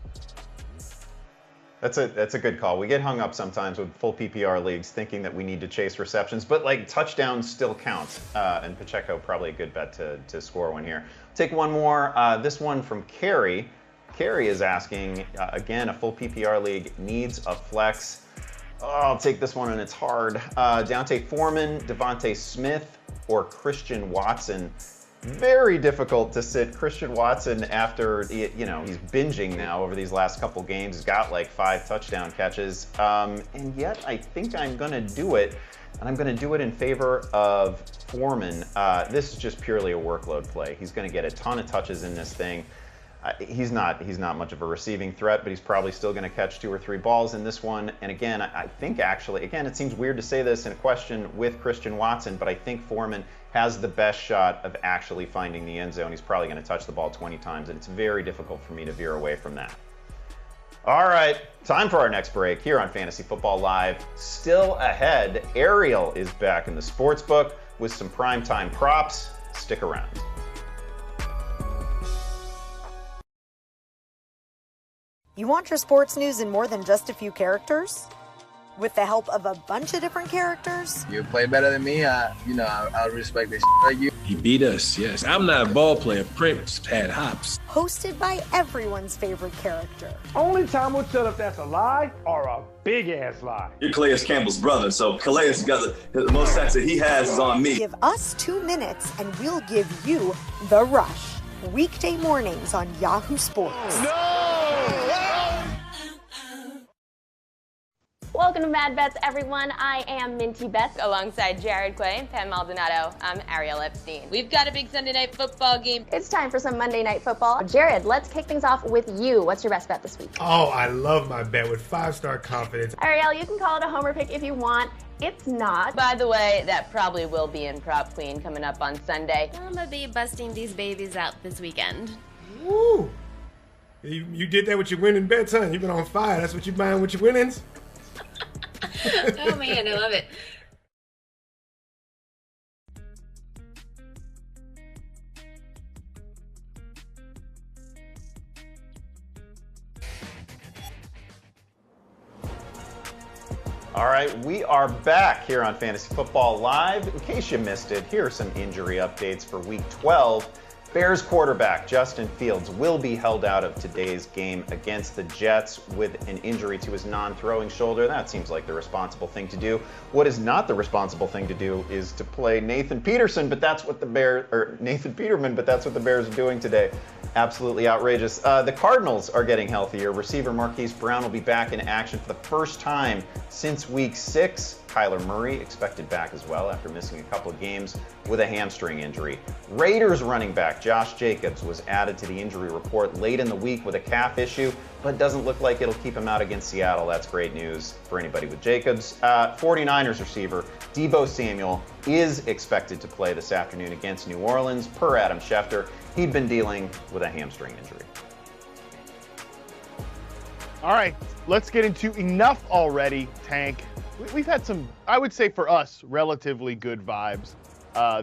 That's a good call. We get hung up sometimes with full PPR leagues thinking that we need to chase receptions, but touchdowns still count. And Pacheco probably a good bet to score one here. Take one more. This one from Carrie. Carrie is asking, again, a full PPR league needs a flex. Oh, I'll take this one, and it's hard. Deontay Foreman, Devontae Smith, or Christian Watson. Very difficult to sit Christian Watson after, he's binging now over these last couple games. He's got 5 touchdown catches. And yet I think I'm going to do it. And I'm going to do it in favor of Foreman. This is just purely a workload play. He's going to get a ton of touches in this thing. He's not much of a receiving threat, but he's probably still going to catch 2 or 3 balls in this one. And again, I think actually, it seems weird to say this in a question with Christian Watson, but I think Foreman has the best shot of actually finding the end zone. He's probably going to touch the ball 20 times, and it's very difficult for me to veer away from that. All right, time for our next break here on Fantasy Football Live. Still ahead, Ariel is back in the sportsbook with some primetime props. Stick around. You want your sports news in more than just a few characters? With the help of a bunch of different characters? You play better than me, I respect this like you. He beat us, yes. I'm not a ball player. Prince had hops. Hosted by everyone's favorite character. Only time will tell if that's a lie or a big-ass lie. You're Calais Campbell's brother, so Calais got the most sacks that he has is on me. Give us 2 minutes and we'll give you The Rush. Weekday mornings on Yahoo Sports. Welcome to Mad Bets, everyone. I am Minty Bets alongside Jared Quay and Pam Maldonado. I'm Ariel Epstein. We've got a big Sunday night football game. It's time for some Monday night football. Jared, let's kick things off with you. What's your best bet this week? Oh, I love my bet with 5-star confidence. Ariel, you can call it a homer pick if you want. It's not. By the way, that probably will be in Prop Queen coming up on Sunday. I'm gonna be busting these babies out this weekend. Woo! You did that with your winning bets, huh? You've been on fire. That's what you're buying with your winnings? Oh man, I love it. All right, we are back here on Fantasy Football Live. In case you missed it, here are some injury updates for Week 12. Bears quarterback Justin Fields will be held out of today's game against the Jets with an injury to his non-throwing shoulder. That seems like the responsible thing to do. What is not the responsible thing to do is to play Nathan Peterman, but that's what the Bears are doing today. Absolutely outrageous. The Cardinals are getting healthier. Receiver Marquise Brown will be back in action for the first time since Week 6. Kyler Murray expected back as well after missing a couple of games with a hamstring injury. Raiders running back Josh Jacobs was added to the injury report late in the week with a calf issue, but doesn't look like it'll keep him out against Seattle. That's great news for anybody with Jacobs. 49ers receiver Deebo Samuel is expected to play this afternoon against New Orleans, per Adam Schefter. He'd been dealing with a hamstring injury. All right, let's get into enough already, Tank. We've had some, I would say for us, relatively good vibes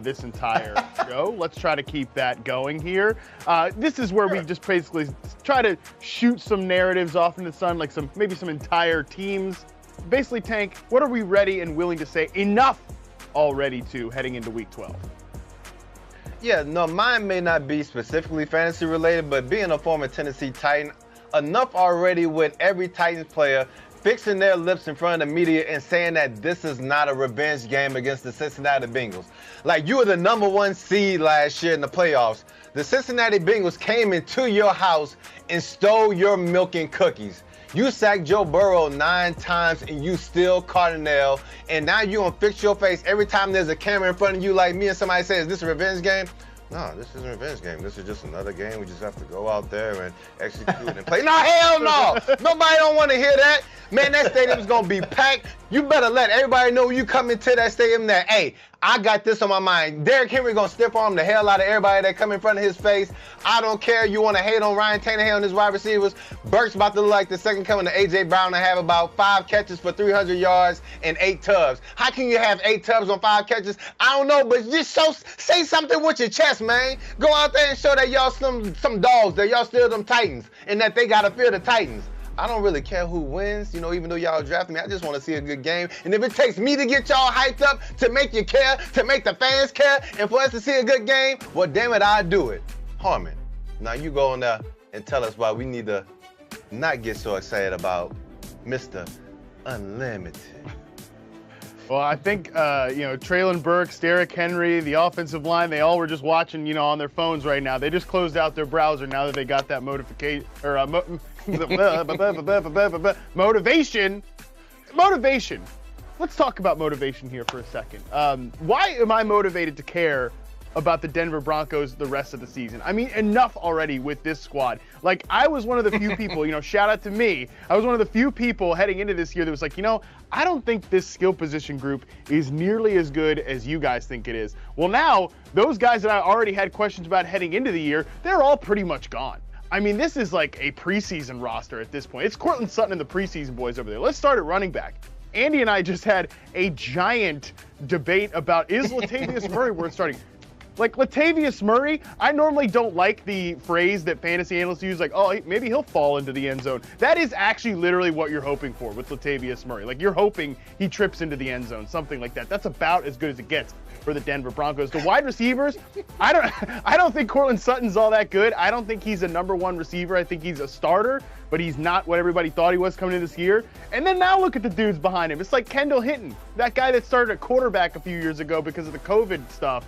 this entire show. Let's try to keep that going here. This is where we just basically try to shoot some narratives off in the sun, like maybe some entire teams. Basically, Tank, what are we ready and willing to say enough already to heading into Week 12? Yeah, no, mine may not be specifically fantasy related, but being a former Tennessee Titan, enough already with every Titans player fixing their lips in front of the media and saying that this is not a revenge game against the Cincinnati Bengals. Like, you were the #1 seed last year in the playoffs. The Cincinnati Bengals came into your house and stole your milk and cookies. You sacked Joe Burrow 9 times and you still caught a nail. And now you gonna fix your face every time there's a camera in front of you like me and somebody says, is this a revenge game? No, this isn't a revenge game. This is just another game. We just have to go out there and execute and play. No, hell no! Nobody don't want to hear that. Man, that stadium's going to be packed. You better let everybody know you come into that stadium that, hey, I got this on my mind. Derrick Henry going to stiff arm the hell out of everybody that come in front of his face. I don't care. You want to hate on Ryan Tannehill and his wide receivers. Burke's about to look like the second coming to A.J. Brown and have about 5 catches for 300 yards and 8 tubs. How can you have 8 tubs on 5 catches? I don't know, but just say something with your chest, man. Go out there and show that y'all some dogs, that y'all still them Titans, and that they got to fear the Titans. I don't really care who wins, even though y'all draft me. I just want to see a good game. And if it takes me to get y'all hyped up, to make you care, to make the fans care, and for us to see a good game, well, damn it, I'll do it. Harmon, now you go in there and tell us why we need to not get so excited about Mr. Unlimited. Well, I think, Treylon Burks, Derrick Henry, the offensive line, they all were just watching, on their phones right now. They just closed out their browser now that they got that motivation. Motivation. Let's talk about motivation here for a second. Why am I motivated to care about the Denver Broncos the rest of the season? I mean, enough already with this squad. Like, I was one of the few people, shout out to me. I was one of the few people heading into this year that was like, I don't think this skill position group is nearly as good as you guys think it is. Well, now, those guys that I already had questions about heading into the year, they're all pretty much gone. I mean, this is like a preseason roster at this point. It's Courtland Sutton and the preseason boys over there. Let's start at running back. Andy and I just had a giant debate about, is Latavius Murray worth starting? Like, Latavius Murray, I normally don't like the phrase that fantasy analysts use, like, oh, maybe he'll fall into the end zone. That is actually literally what you're hoping for with Latavius Murray. Like, you're hoping he trips into the end zone, something like that. That's about as good as it gets for the Denver Broncos. The wide receivers, I don't think Courtland Sutton's all that good. I don't think he's a #1 receiver. I think he's a starter, but he's not what everybody thought he was coming into this year. And then now look at the dudes behind him. It's like Kendall Hinton, that guy that started at quarterback a few years ago because of the COVID stuff.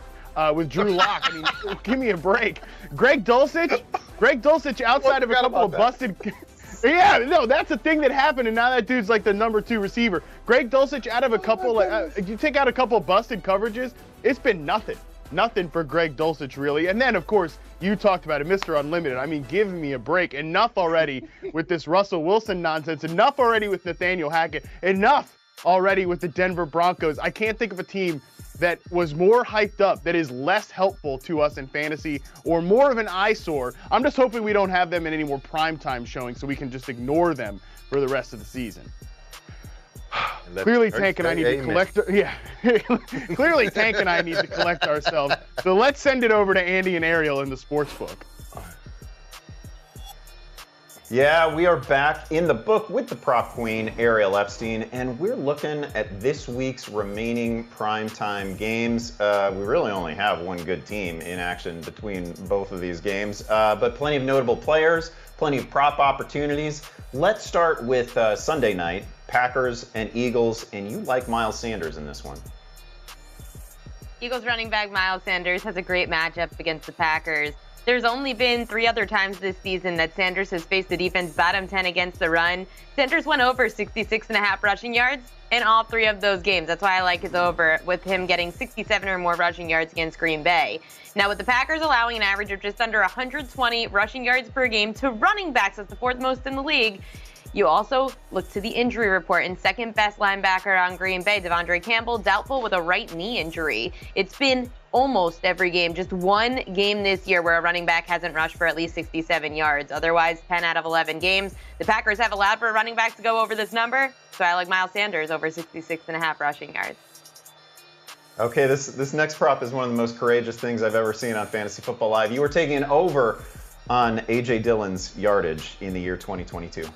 With Drew Lock. I mean, give me a break. Greg Dulcich outside of a couple of busted... Yeah, no, that's a thing that happened, and now that dude's like the #2 receiver. Greg Dulcich out of a couple, you take out a couple of busted coverages, it's been nothing. Nothing for Greg Dulcich, really. And then, of course, you talked about it, Mr. Unlimited. I mean, give me a break. Enough already with this Russell Wilson nonsense. Enough already with Nathaniel Hackett. Enough already with the Denver Broncos. I can't think of a team that was more hyped up, that is less helpful to us in fantasy, or more of an eyesore. I'm just hoping we don't have them in any more primetime showings so we can just ignore them for the rest of the season. Clearly, Tank and I need to collect. Yeah, clearly, Tank and I need to collect ourselves. So let's send it over to Andy and Ariel in the sports book. Yeah, we are back in the book with the prop queen, Ariel Epstein, and we're looking at this week's remaining primetime games. We really only have one good team in action between both of these games, but plenty of notable players, plenty of prop opportunities. Let's start with Sunday night, Packers and Eagles, and you like Miles Sanders in this one. Eagles running back Miles Sanders has a great matchup against the Packers. There's only been 3 other times this season that Sanders has faced the defense bottom 10 against the run. Sanders went over 66.5 rushing yards in all 3 of those games. That's why I like his over, with him getting 67 or more rushing yards against Green Bay. Now, with the Packers allowing an average of just under 120 rushing yards per game to running backs, that's the 4th most in the league. You also look to the injury report, and second best linebacker on Green Bay, Devondre Campbell, doubtful with a right knee injury. It's been almost every game, just one game this year where a running back hasn't rushed for at least 67 yards. Otherwise, 10 out of 11 games. The Packers have allowed for a running back to go over this number, so I like Miles Sanders over 66.5 rushing yards. Okay, this next prop is one of the most courageous things I've ever seen on Fantasy Football Live. You were taking an over on A.J. Dillon's yardage in the year 2022.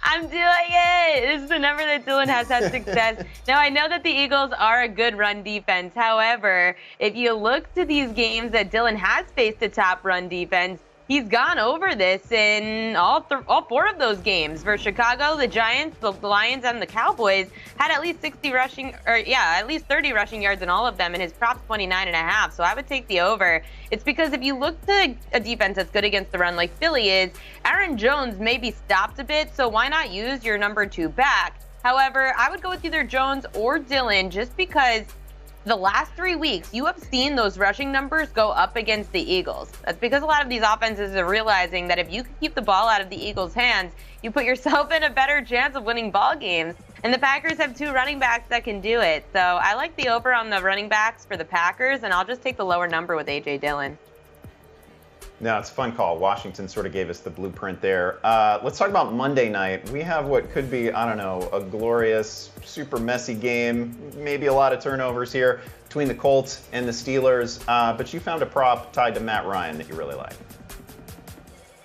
I'm doing it. This is the number that Dylan has had success. Now, I know that the Eagles are a good run defense. However, if you look to these games that Dylan has faced a top run defense, he's gone over this in all 4 of those games. For Chicago, the Giants, the Lions, and the Cowboys had at least 30 rushing yards in all of them, and his prop's 29.5. So I would take the over. It's because if you look to a defense that's good against the run like Philly is, Aaron Jones may be stopped a bit, so why not use your number 2 back? However, I would go with either Jones or Dillon just because the last 3 weeks, you have seen those rushing numbers go up against the Eagles. That's because a lot of these offenses are realizing that if you can keep the ball out of the Eagles' hands, you put yourself in a better chance of winning ball games. And the Packers have 2 running backs that can do it. So I like the over on the running backs for the Packers, and I'll just take the lower number with A.J. Dillon. No, it's a fun call. Washington sort of gave us the blueprint there. Let's talk about Monday night. We have what could be, I don't know, a glorious, super messy game. Maybe a lot of turnovers here between the Colts and the Steelers. But you found a prop tied to Matt Ryan that you really like.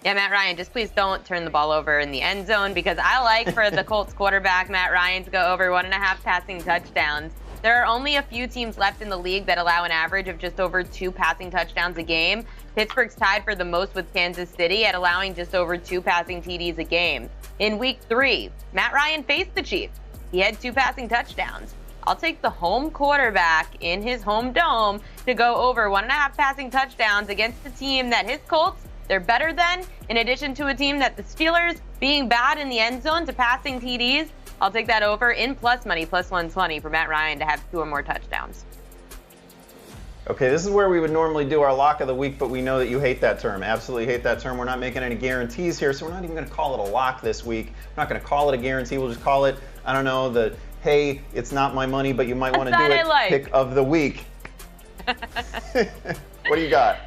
Yeah, Matt Ryan, just please don't turn the ball over in the end zone, because I like for the Colts quarterback, Matt Ryan, to go over 1.5 passing touchdowns. There are only a few teams left in the league that allow an average of just over 2 passing touchdowns a game. Pittsburgh's tied for the most with Kansas City at allowing just over 2 passing TDs a game. In week 3, Matt Ryan faced the Chiefs. He had 2 passing touchdowns. I'll take the home quarterback in his home dome to go over 1.5 passing touchdowns against a team that his Colts, they're better than, in addition to a team that the Steelers, being bad in the end zone to passing TDs, I'll take that over in plus money, plus 120 for Matt Ryan to have 2 or more touchdowns. Okay, this is where we would normally do our lock of the week, but we know that you hate that term. Absolutely hate that term. We're not making any guarantees here, so we're not even going to call it a lock this week.'re not going to call it a guarantee. We'll just call it, I don't know, the, hey, it's not my money, but you might want to do it, pick of the week. What do you got?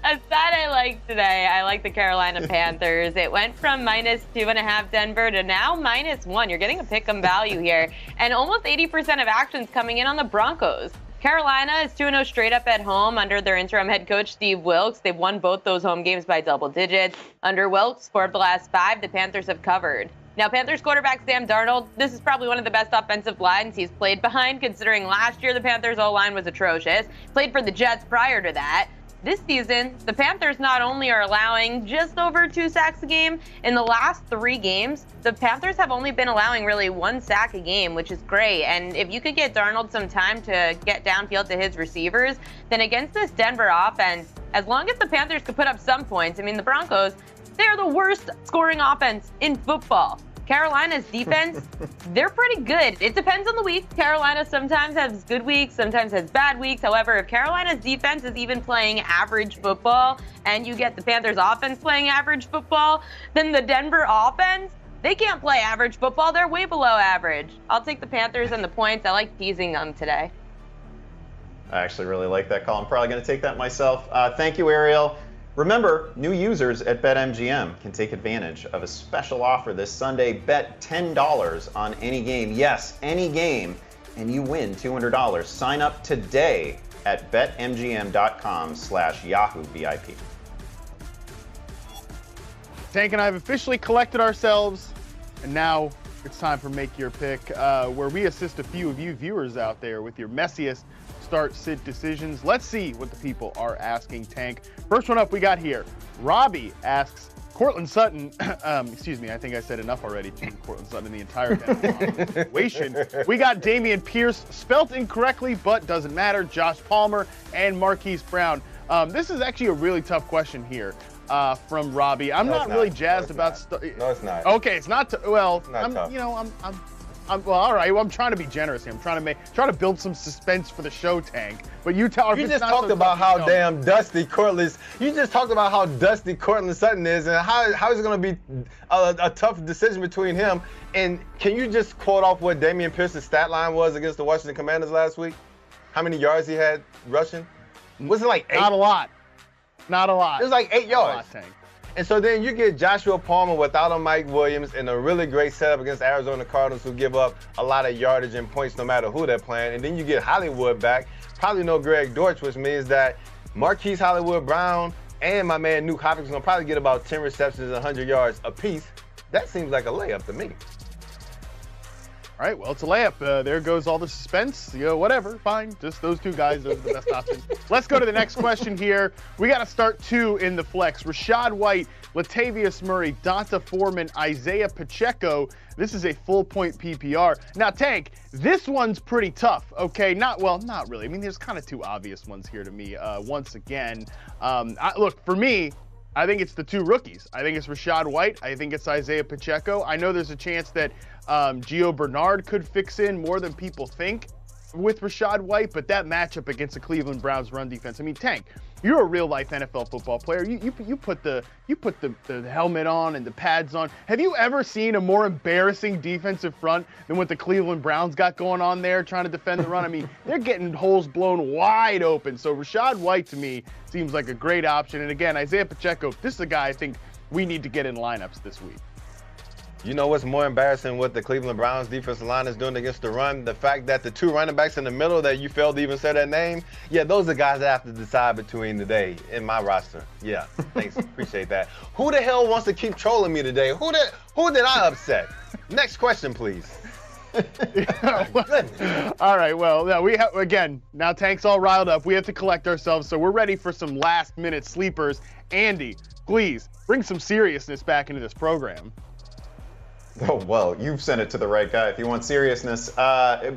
A side I like today, I like the Carolina Panthers. It went from -2.5 Denver to now -1. You're getting a pick-em value here. And almost 80% of actions coming in on the Broncos. Carolina is 2-0 straight up at home under their interim head coach, Steve Wilks. They've won both those home games by double digits. Under Wilks, 4 of the last 5, the Panthers have covered. Now, Panthers quarterback Sam Darnold, this is probably one of the best offensive lines he's played behind, considering last year the Panthers' O-line was atrocious. Played for the Jets prior to that. This season, the Panthers not only are allowing just over 2 sacks a game, in the last 3 games, the Panthers have only been allowing really 1 sack a game, which is great. And if you could get Darnold some time to get downfield to his receivers, then against this Denver offense, as long as the Panthers could put up some points, I mean, the Broncos, they're the worst scoring offense in football. Carolina's defense, they're pretty good. It depends on the week. Carolina sometimes has good weeks, sometimes has bad weeks. However, if Carolina's defense is even playing average football and you get the Panthers offense playing average football, then the Denver offense, They can't play average football. They're way below average. I'll take the Panthers and the points. I like teasing them today. I actually really like that call. I'm probably going to take that myself. Thank you, Ariel. Remember, new users at BetMGM can take advantage of a special offer this Sunday. Bet $10 on any game. Yes, any game, and you win $200. Sign up today at betmgm.com/YahooVIP. Tank and I have officially collected ourselves, and now it's time for Make Your Pick, where we assist a few of you viewers out there with your messiest start-sit decisions. Let's see what the people are asking, Tank. First one up we got here. Robbie asks, Courtland Sutton, excuse me, I think I said enough already to Courtland Sutton in the entire situation. We got Dameon Pierce, spelt incorrectly, but doesn't matter. Josh Palmer and Marquise Brown. This is actually a really tough question here. From Robbie. I'm not really jazzed about No, it's not. Okay, it's not well, not tough. I'm well, all right. Well, I'm trying to be generous here. I'm trying to build some suspense for the show, Tank. But you tell You just talked about how damn dusty Courtland. You just talked about how dusty Courtland Sutton is, and how is it going to be a tough decision between him. And can you just quote off what Dameon Pierce's stat line was against the Washington Commanders last week? How many yards he had rushing? Was it like 8? Not a lot. Not a lot. It was like 8 yards. Tank. And so then you get Joshua Palmer without a Mike Williams in a really great setup against Arizona Cardinals, who give up a lot of yardage and points no matter who they're playing. And then you get Hollywood back, probably no Greg Dortch, which means that Marquise Hollywood Brown and my man Nuke Hopkins are going to probably get about 10 receptions and 100 yards apiece. That seems like a layup to me. All right, well, it's a layup. There goes all the suspense. Whatever, fine. Just those two guys are the best options. Let's go to the next question here. We got to start 2 in the flex. Rachaad White, Latavius Murray, Donta Foreman, Isaiah Pacheco. This is a full-point PPR. Now, Tank, this one's pretty tough, okay? Not really. I mean, there's kind of 2 obvious ones here to me. Once again, look, for me, I think it's the 2 rookies. I think it's Rachaad White. I think it's Isaiah Pacheco. I know there's a chance that Gio Bernard could fix in more than people think with Rachaad White, but that matchup against the Cleveland Browns run defense, I mean, Tank, you're a real-life NFL football player. You put the helmet on and the pads on. Have you ever seen a more embarrassing defensive front than what the Cleveland Browns got going on there trying to defend the run? I mean, they're getting holes blown wide open. So Rachaad White, to me, seems like a great option. And again, Isaiah Pacheco, this is a guy I think we need to get in lineups this week. You know what's more embarrassing what the Cleveland Browns defensive line is doing against the run? The fact that the 2 running backs in the middle that you failed to even say that name, yeah, those are guys that have to decide between today in my roster. Yeah, thanks, appreciate that. Who the hell wants to keep trolling me today? Who did I upset? Next question, please. All right, well, again, now Tank's all riled up. We have to collect ourselves, so we're ready for some last-minute sleepers. Andy, please, bring some seriousness back into this program. Oh, well, you've sent it to the right guy if you want seriousness,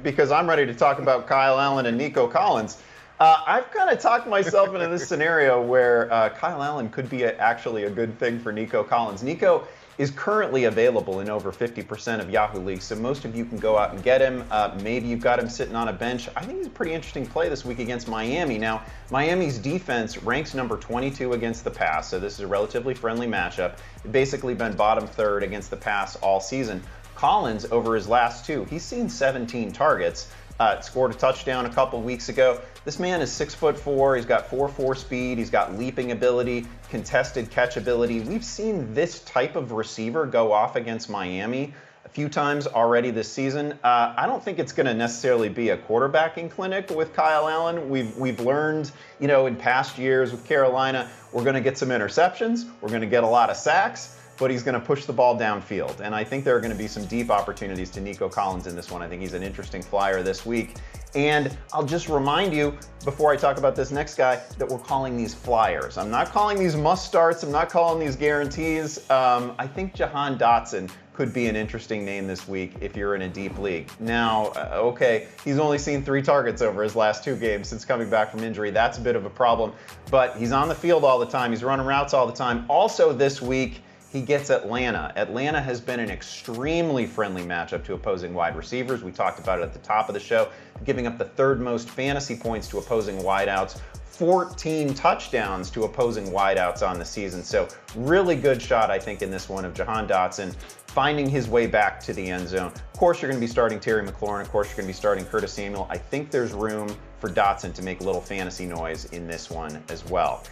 because I'm ready to talk about Kyle Allen and Nico Collins. I've kind of talked myself into this scenario where Kyle Allen could be actually a good thing for Nico Collins. Nico is currently available in over 50% of Yahoo leagues, so most of you can go out and get him. Maybe you've got him sitting on a bench. I think he's a pretty interesting play this week against Miami. Now, Miami's defense ranks number 22 against the pass, so this is a relatively friendly matchup. Basically been bottom 3rd against the pass all season. Collins, over his last 2, he's seen 17 targets. Scored a touchdown a couple weeks ago. This man is 6'4". He's got 4.4 speed. He's got leaping ability, contested catch ability. We've seen this type of receiver go off against Miami a few times already this season. I don't think it's going to necessarily be a quarterbacking clinic with Kyle Allen. We've learned, in past years with Carolina, we're going to get some interceptions. We're going to get a lot of sacks, but he's going to push the ball downfield. And I think there are going to be some deep opportunities to Nico Collins in this one. I think he's an interesting flyer this week. And I'll just remind you, before I talk about this next guy, that we're calling these flyers. I'm not calling these must starts. I'm not calling these guarantees. I think Jahan Dotson could be an interesting name this week if you're in a deep league. Now, okay, he's only seen 3 targets over his last 2 games since coming back from injury. That's a bit of a problem, but he's on the field all the time. He's running routes all the time. Also this week, he gets Atlanta. Atlanta has been an extremely friendly matchup to opposing wide receivers. We talked about it at the top of the show, giving up the 3rd most fantasy points to opposing wideouts, 14 touchdowns to opposing wideouts on the season. So really good shot, I think, in this one of Jahan Dotson. finding his way back to the end zone. Of course, you're going to be starting Terry McLaurin. Of course, you're going to be starting Curtis Samuel. I think there's room for Dotson to make a little fantasy noise in this one as well.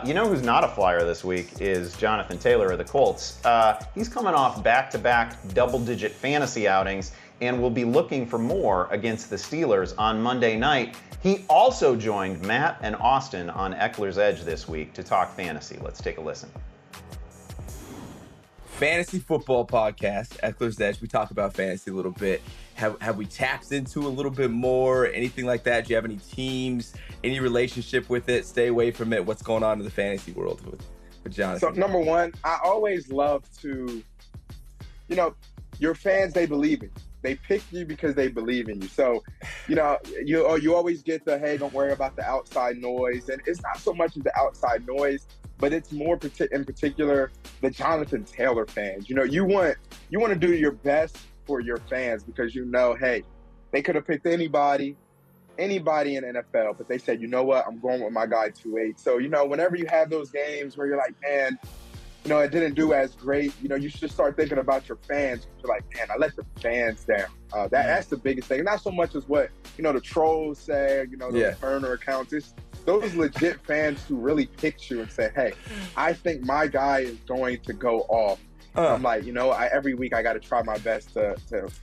You know who's not a flyer this week is Jonathan Taylor of the Colts. He's coming off back-to-back double-digit fantasy outings and will be looking for more against the Steelers on Monday night. He also joined Matt and Austin on Eckler's Edge this week to talk fantasy. Let's take a listen. Fantasy football podcast, Eckler's Edge. We talk about fantasy a little bit. Have we tapped into a little bit more? Anything like that? Do you have any teams? Any relationship with it? Stay away from it. What's going on in the fantasy world with Jonathan? So number one, I always love to, your fans, they believe in you. They pick you because they believe in you. So, you always get the, hey, don't worry about the outside noise. And it's not so much as the outside noise, but it's more in particular the Jonathan Taylor fans. You want to do your best for your fans because hey, they could have picked anybody in NFL, but they said, you know what, I'm going with my guy 2-8. So, whenever you have those games where you're like, man, it didn't do as great, you should start thinking about your fans. You're like, man, I let the fans down. That's the biggest thing. Not so much as what, the trolls say, those burner accounts. It's those legit fans who really pick you and say, hey, I think my guy is going to go off. I'm like, every week I got to try my best to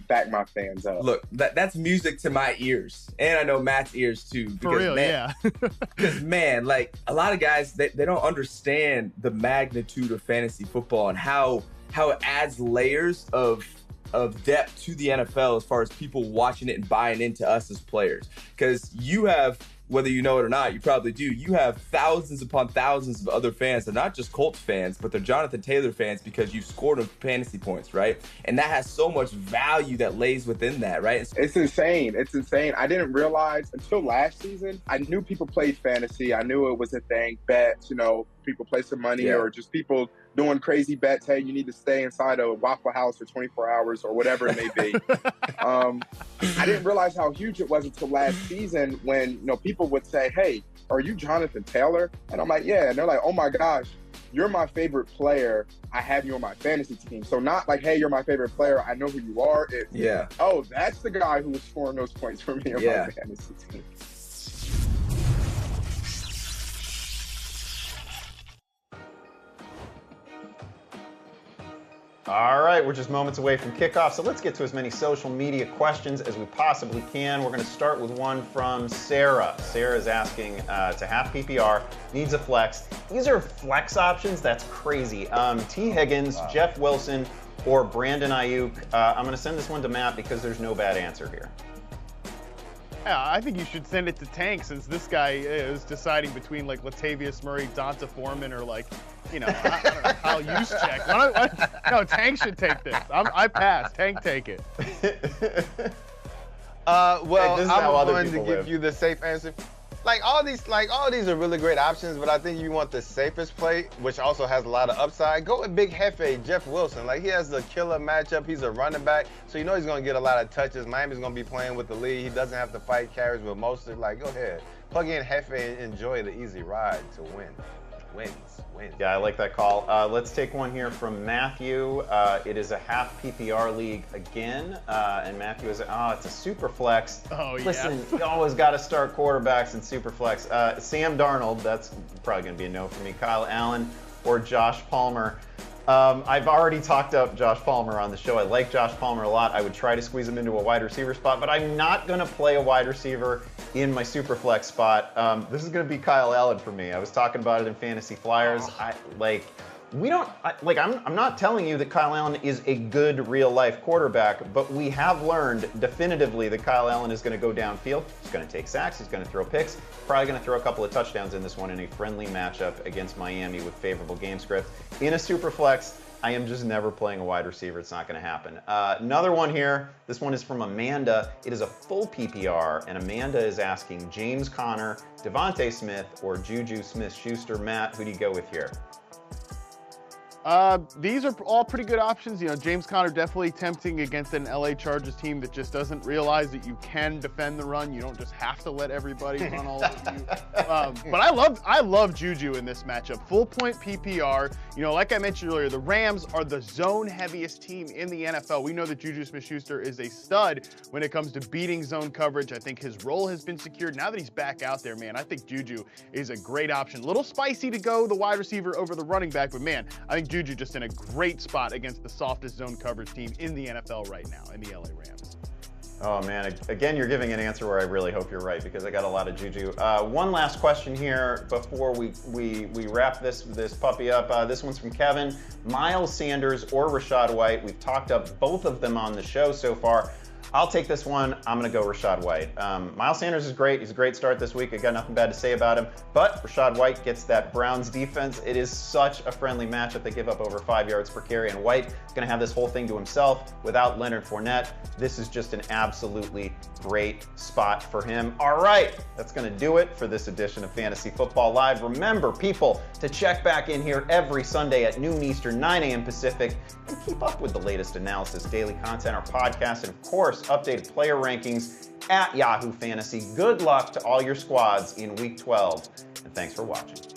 back my fans up. Look, that's music to my ears. And I know Matt's ears too. Because, for real, yeah. Because, man, like a lot of guys, they don't understand the magnitude of fantasy football and how it adds layers of depth to the NFL as far as people watching it and buying into us as players. Because you have, whether you know it or not, you probably do, you have thousands upon thousands of other fans. They're not just Colts fans, but they're Jonathan Taylor fans because you've scored them fantasy points, right? And that has so much value that lays within that, right? It's insane. It's insane. I didn't realize until last season, I knew people played fantasy. I knew it was a thing, bets, people play some money or just people doing crazy bets. Hey, you need to stay inside a Waffle House for 24 hours or whatever it may be. I didn't realize how huge it was until last season when, people would say, hey, are you Jonathan Taylor? And I'm like, yeah. And they're like, oh my gosh, you're my favorite player. I have you on my fantasy team. So not like, hey, you're my favorite player. I know who you are. It's, oh, that's the guy who was scoring those points for me on my fantasy team. All right, we're just moments away from kickoff, so let's get to as many social media questions as we possibly can. We're going to start with one from Sarah. Sarah is asking to half PPR, needs a flex. These are flex options? That's crazy. T. Higgins, Jeff Wilson, or Brandon Ayuk. I'm going to send this one to Matt because there's no bad answer here. Yeah, I think you should send it to Tank since this guy is deciding between like Latavius Murray, Donta Foreman, or like, I don't know, Kyle Juszczyk. No, Tank should take this. I pass. Tank, take it. Well, this is I'm how other going to people give live. you the safe answer. All these are really great options, but I think you want the safest play, which also has a lot of upside. Go with Big Hefe, Jeff Wilson. He has the killer matchup. He's a running back, so he's going to get a lot of touches. Miami's going to be playing with the lead. He doesn't have to fight carries with most of it. Go ahead. Plug in Hefe and enjoy the easy ride to win. Wins. Yeah, I like that call. Let's take one here from Matthew. It is a half PPR league again. And Matthew is, it's a super flex. Oh, yeah. Listen, you always got to start quarterbacks in super flex. Sam Darnold, that's probably going to be a no for me. Kyle Allen or Josh Palmer. I've already talked up Josh Palmer on the show. I like Josh Palmer a lot. I would try to squeeze him into a wide receiver spot, but I'm not going to play a wide receiver in my super flex spot. This is going to be Kyle Allen for me. I was talking about it in Fantasy Flyers. I'm not telling you that Kyle Allen is a good real-life quarterback, but we have learned definitively that Kyle Allen is going to go downfield. He's going to take sacks. He's going to throw picks. Probably going to throw a couple of touchdowns in this one in a friendly matchup against Miami with favorable game script. In a super flex, I am just never playing a wide receiver. It's not going to happen. Another one here. This one is from Amanda. It is a full PPR, and Amanda is asking James Conner, Devontae Smith, or Juju Smith-Schuster. Matt, who do you go with here? These are all pretty good options. You know, James Conner definitely tempting against an LA Chargers team that just doesn't realize that you can defend the run. You don't just have to let everybody run all over you. But I love Juju in this matchup. Full point PPR. You know, like I mentioned earlier, the Rams are the zone heaviest team in the NFL. We know that Juju Smith-Schuster is a stud when it comes to beating zone coverage. I think his role has been secured. Now that he's back out there, man, I think Juju is a great option. A little spicy to go the wide receiver over the running back, but man, I think Juju just in a great spot against the softest zone coverage team in the NFL right now, in the LA Rams. Oh man, again, you're giving an answer where I really hope you're right because I got a lot of Juju. One last question here before we wrap this puppy up. This one's from Kevin. Miles Sanders or Rachaad White? We've talked up both of them on the show so far. I'll take this one. I'm going to go Rachaad White. Miles Sanders is great. He's a great start this week. I got nothing bad to say about him. But Rachaad White gets that Browns defense. It is such a friendly matchup. They give up over 5 yards per carry, and White is going to have this whole thing to himself without Leonard Fournette. This is just an absolutely great spot for him. All right, that's going to do it for this edition of Fantasy Football Live. Remember, people, to check back in here every Sunday at noon Eastern, 9 a.m. Pacific, and keep up with the latest analysis, daily content, our podcast, and of course, updated player rankings at Yahoo Fantasy. Good luck to all your squads in Week 12, and thanks for watching.